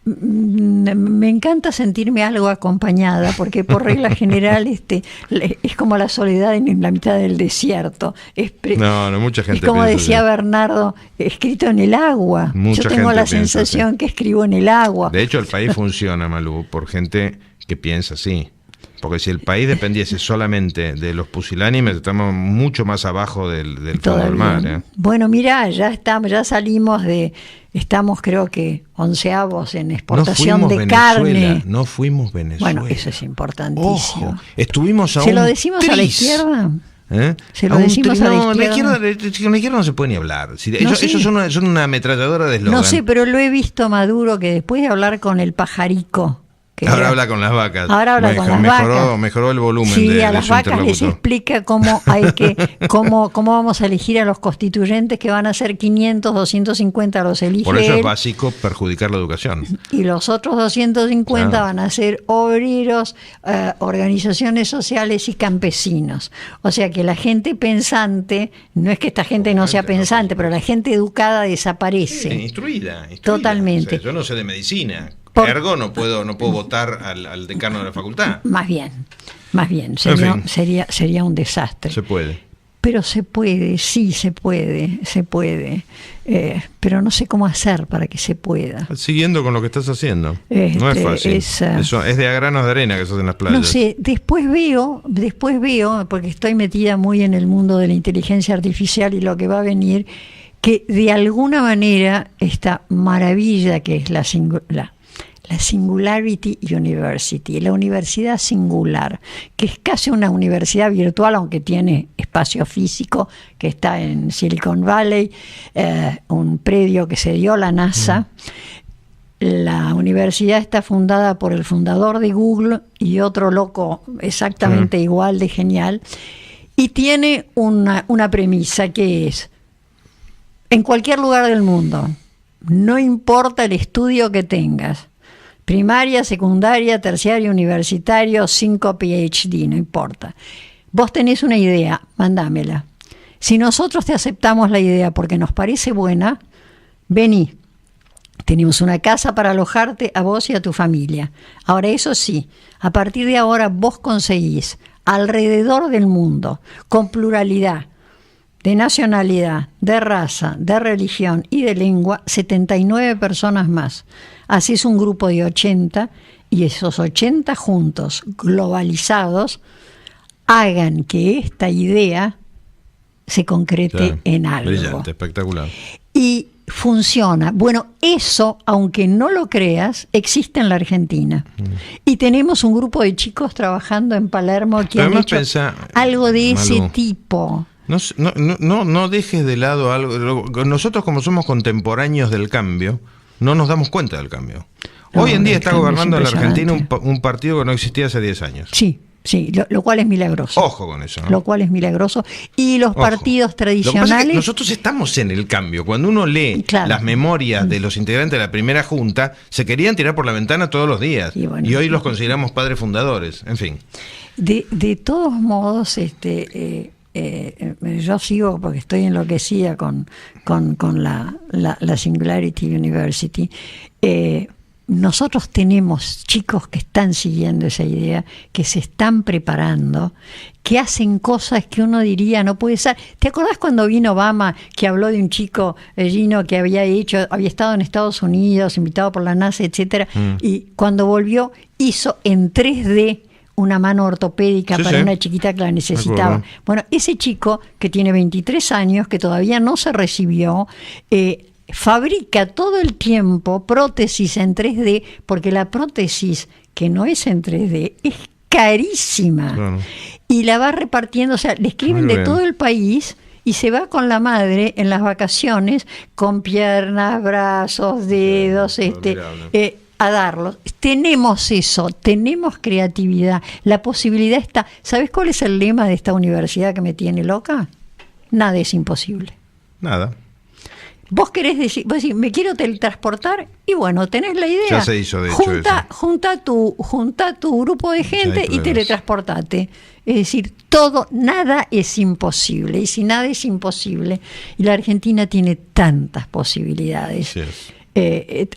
Me encanta sentirme algo acompañada, porque por regla general es como la soledad en la mitad del desierto. Mucha gente es como decía Bernardo, escrito en el agua. Yo tengo la sensación que escribo en el agua. De hecho, el país funciona, Malú, por gente que piensa así. Porque si el país dependiese solamente de los pusilánimes, estamos mucho más abajo del fondo del mar. Bueno, mirá, estamos creo que 11avos en exportación de carne. No fuimos Venezuela. Bueno, eso es importantísimo. Ojo, estuvimos a ¿Se lo decimos a la izquierda? ¿Se lo decimos a la izquierda? Con la izquierda no se puede ni hablar. Ellos son una ametralladora de eslogan. No sé, pero lo he visto a Maduro que después de hablar con el pajarico, ahora habla con las vacas. Ahora habla con las vacas. Mejoró el volumen a las vacas les explica cómo vamos a elegir a los constituyentes, que van a ser 500, 250 los elige. Por eso es básico perjudicar la educación. Y los otros 250 van a ser obreros, organizaciones sociales y campesinos. O sea que la gente pensante, no es que esta gente no sea pensante, pero la gente educada desaparece. Instruida. Totalmente. O sea, yo no sé de medicina. Ergo no puedo votar al decano de la facultad. Más bien. Sería un desastre. Se puede. Pero se puede, sí se puede. Pero no sé cómo hacer para que se pueda. Siguiendo con lo que estás haciendo. No es fácil. Eso es de a granos de arena que se hacen en las playas. No sé, después veo, porque estoy metida muy en el mundo de la inteligencia artificial y lo que va a venir, que de alguna manera esta maravilla que es la Singularity University, la universidad singular, que es casi una universidad virtual, aunque tiene espacio físico, que está en Silicon Valley, un predio que se dio la NASA. La universidad está fundada por el fundador de Google y otro loco exactamente igual de genial, y tiene una premisa que es: en cualquier lugar del mundo, no importa el estudio que tengas, primaria, secundaria, terciario, universitario, 5 PhD, no importa. Vos tenés una idea, mandámela. Si nosotros te aceptamos la idea porque nos parece buena, vení. Tenemos una casa para alojarte a vos y a tu familia. Ahora, eso sí, a partir de ahora vos conseguís alrededor del mundo, con pluralidad de nacionalidad, de raza, de religión y de lengua, 79 personas más. Así es un grupo de 80, y esos 80 juntos, globalizados, hagan que esta idea se concrete en algo. Brillante, espectacular. Y funciona. Bueno, eso, aunque no lo creas, existe en la Argentina. Y tenemos un grupo de chicos trabajando en Palermo que han hecho algo de ese tipo. No dejes de lado algo. Nosotros, como somos contemporáneos del cambio, no nos damos cuenta del cambio. Hoy en día está gobernando en la Argentina un partido que no existía hace 10 años. Sí, lo cual es milagroso. Ojo con eso, ¿no? Lo cual es milagroso. Y los partidos tradicionales... Lo que pasa es que nosotros estamos en el cambio. Cuando uno lee las memorias de los integrantes de la primera junta, se querían tirar por la ventana todos los días. Y hoy los consideramos padres fundadores. En fin. De todos modos, yo sigo, porque estoy enloquecida con la Singularity University. Nosotros tenemos chicos que están siguiendo esa idea, que se están preparando, que hacen cosas que uno diría no puede ser. ¿Te acordás cuando vino Obama, que habló de un chico, Gino, que había estado en Estados Unidos, invitado por la NASA, etcétera, y cuando volvió hizo en 3D una mano ortopédica para una chiquita que la necesitaba? Bueno, ese chico que tiene 23 años, que todavía no se recibió, fabrica todo el tiempo prótesis en 3D, porque la prótesis que no es en 3D es carísima. Claro. Y la va repartiendo, o sea, le escriben de todo el país y se va con la madre en las vacaciones con piernas, brazos, dedos, a darlos. Tenemos eso, tenemos creatividad, la posibilidad está. ¿Sabes cuál es el lema de esta universidad que me tiene loca? Nada es imposible. Nada. Vos decís, me quiero teletransportar, y bueno, tenés la idea. Ya se hizo, de hecho, junta tu grupo de gente y teletransportate. Es decir, nada es imposible. Y si nada es imposible, y la Argentina tiene tantas posibilidades. Sí.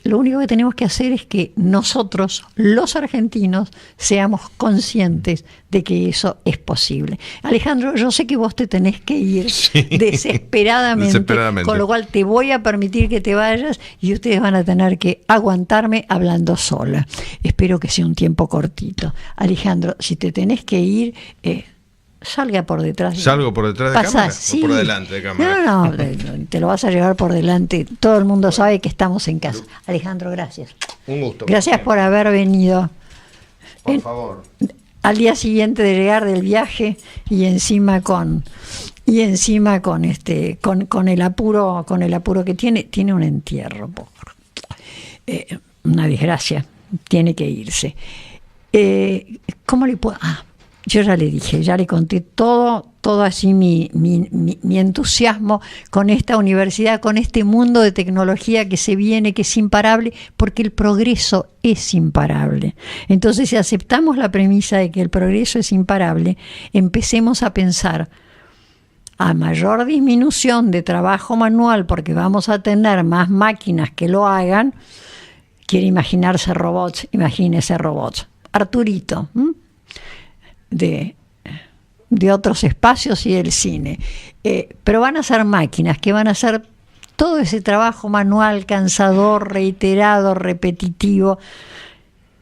Lo único que tenemos que hacer es que nosotros, los argentinos, seamos conscientes de que eso es posible. Alejandro, yo sé que vos te tenés que ir desesperadamente, con lo cual te voy a permitir que te vayas y ustedes van a tener que aguantarme hablando sola. Espero que sea un tiempo cortito. Alejandro, si te tenés que ir... salga por detrás. ¿Salgo por detrás de cámara o por delante de cámara? No, te lo vas a llevar por delante. Todo el mundo sabe que estamos en casa. Alejandro, gracias. Un gusto. Gracias por haber venido. Por favor. Al día siguiente de llegar del viaje y encima con el apuro que tiene un entierro. Una desgracia. Tiene que irse. ¿Cómo le puedo...? Yo ya le dije, ya le conté todo así mi entusiasmo con esta universidad, con este mundo de tecnología que se viene, que es imparable, porque el progreso es imparable. Entonces, si aceptamos la premisa de que el progreso es imparable, empecemos a pensar a mayor disminución de trabajo manual, porque vamos a tener más máquinas que lo hagan. Quiere imaginarse robots, imagínese robots. Arturito, de otros espacios y del cine, pero van a ser máquinas que van a hacer todo ese trabajo manual cansador, reiterado, repetitivo,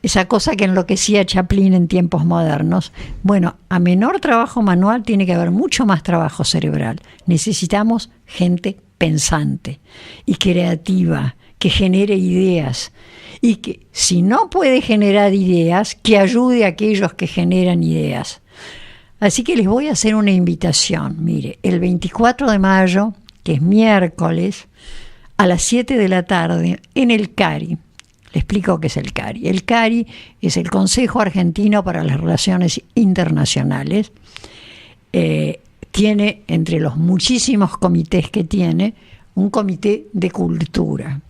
esa cosa que enloquecía a Chaplin en tiempos modernos. Bueno, a menor trabajo manual tiene que haber mucho más trabajo cerebral. Necesitamos gente pensante y creativa, que genere ideas, y que, si no puede generar ideas, que ayude a aquellos que generan ideas. Así que les voy a hacer una invitación. Mire, el 24 de mayo, que es miércoles, a las 7 de la tarde, en el CARI. Le explico qué es el CARI. El CARI es el Consejo Argentino para las Relaciones Internacionales. Tiene, entre los muchísimos comités que tiene, un comité de cultura.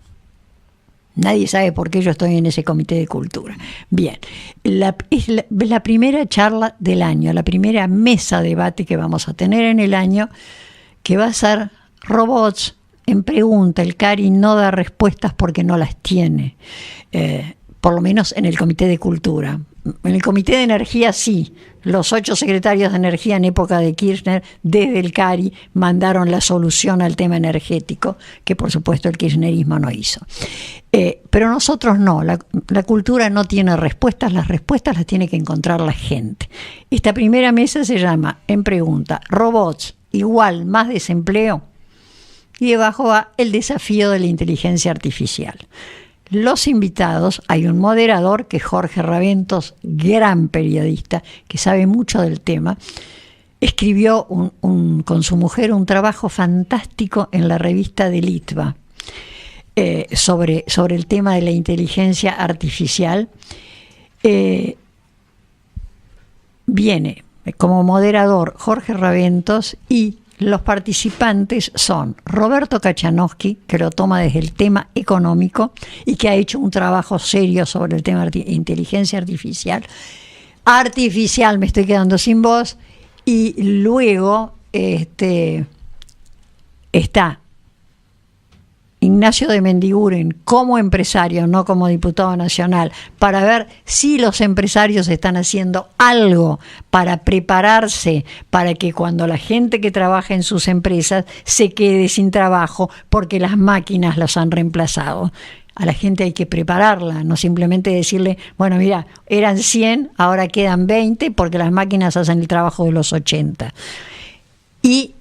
Nadie sabe por qué yo estoy en ese comité de cultura. Bien, es la primera charla del año, la primera mesa de debate que vamos a tener en el año, que va a ser robots en pregunta. El CARI no da respuestas porque no las tiene, por lo menos en el comité de cultura. En el comité de energía sí, los 8 secretarios de energía en época de Kirchner desde el CARI mandaron la solución al tema energético, que por supuesto el kirchnerismo no hizo. Pero nosotros no, la cultura no tiene respuestas, las respuestas las tiene que encontrar la gente. Esta primera mesa se llama, en pregunta, robots igual más desempleo. y debajo va el desafío de la inteligencia artificial. Los invitados, hay un moderador que es Jorge Raventos, gran periodista que sabe mucho del tema, escribió con su mujer un trabajo fantástico en la revista de Litva sobre el tema de la inteligencia artificial. Viene como moderador Jorge Raventos y los participantes son Roberto Kachanowski, que lo toma desde el tema económico y que ha hecho un trabajo serio sobre el tema de inteligencia artificial. Me estoy quedando sin voz. Y luego está Ignacio de Mendiguren como empresario, no como diputado nacional, para ver si los empresarios están haciendo algo para prepararse para que cuando la gente que trabaja en sus empresas se quede sin trabajo porque las máquinas los han reemplazado. A la gente hay que prepararla, no simplemente decirle, bueno, mira, eran 100, ahora quedan 20 porque las máquinas hacen el trabajo de los 80. Y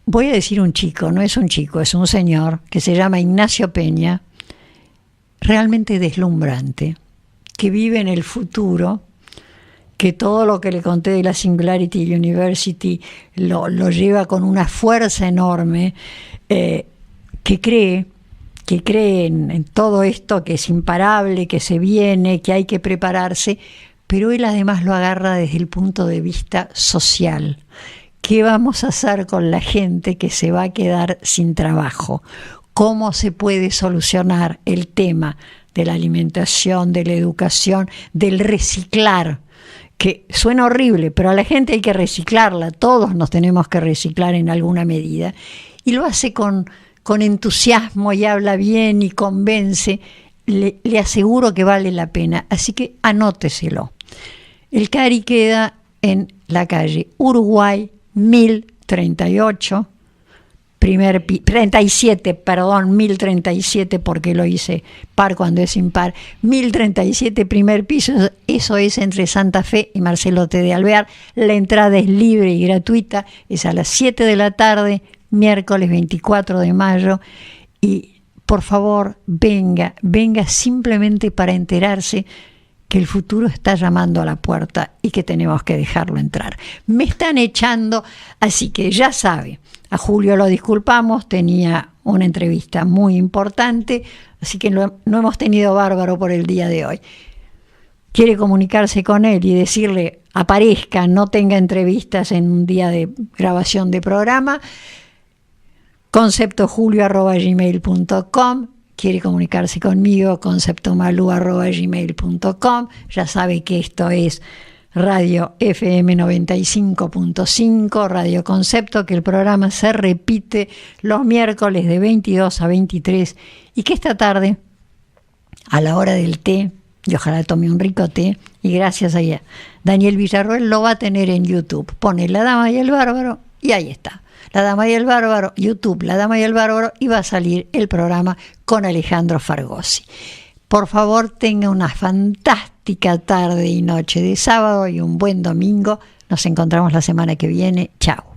voy a decir un chico, no es un chico, es un señor que se llama Ignacio Peña, realmente deslumbrante, que vive en el futuro, que todo lo que le conté de la Singularity University lo lleva con una fuerza enorme, que cree en todo esto, que es imparable, que se viene, que hay que prepararse, pero él además lo agarra desde el punto de vista social. ¿Qué vamos a hacer con la gente que se va a quedar sin trabajo? ¿Cómo se puede solucionar el tema de la alimentación, de la educación, del reciclar? Que suena horrible, pero a la gente hay que reciclarla, todos nos tenemos que reciclar en alguna medida. Y lo hace con entusiasmo y habla bien y convence. Le aseguro que vale la pena, así que anóteselo. El CARI queda en la calle Uruguay 1037, 1037 porque lo hice par cuando es impar, 1037 primer piso, eso es entre Santa Fe y Marcelo T. de Alvear. La entrada es libre y gratuita, es a las 7 de la tarde, miércoles 24 de mayo, y por favor venga simplemente para enterarse que el futuro está llamando a la puerta y que tenemos que dejarlo entrar. Me están echando, así que ya sabe, a Julio lo disculpamos, tenía una entrevista muy importante, así que no hemos tenido bárbaro por el día de hoy. Quiere comunicarse con él y decirle, aparezca, no tenga entrevistas en un día de grabación de programa, conceptojulio@gmail.com. Quiere comunicarse conmigo, conceptomalu@gmail.com. Ya sabe que esto es Radio FM 95.5, Radio Concepto, que el programa se repite los miércoles de 22 a 23 y que esta tarde, a la hora del té, y ojalá tome un rico té, y gracias a Daniel Villarroel lo va a tener en YouTube. Pone La Dama y el Bárbaro y ahí está. La Dama y el Bárbaro, YouTube, La Dama y el Bárbaro, y va a salir el programa con Alejandro Fargosi. Por favor, tenga una fantástica tarde y noche de sábado y un buen domingo. Nos encontramos la semana que viene. Chao.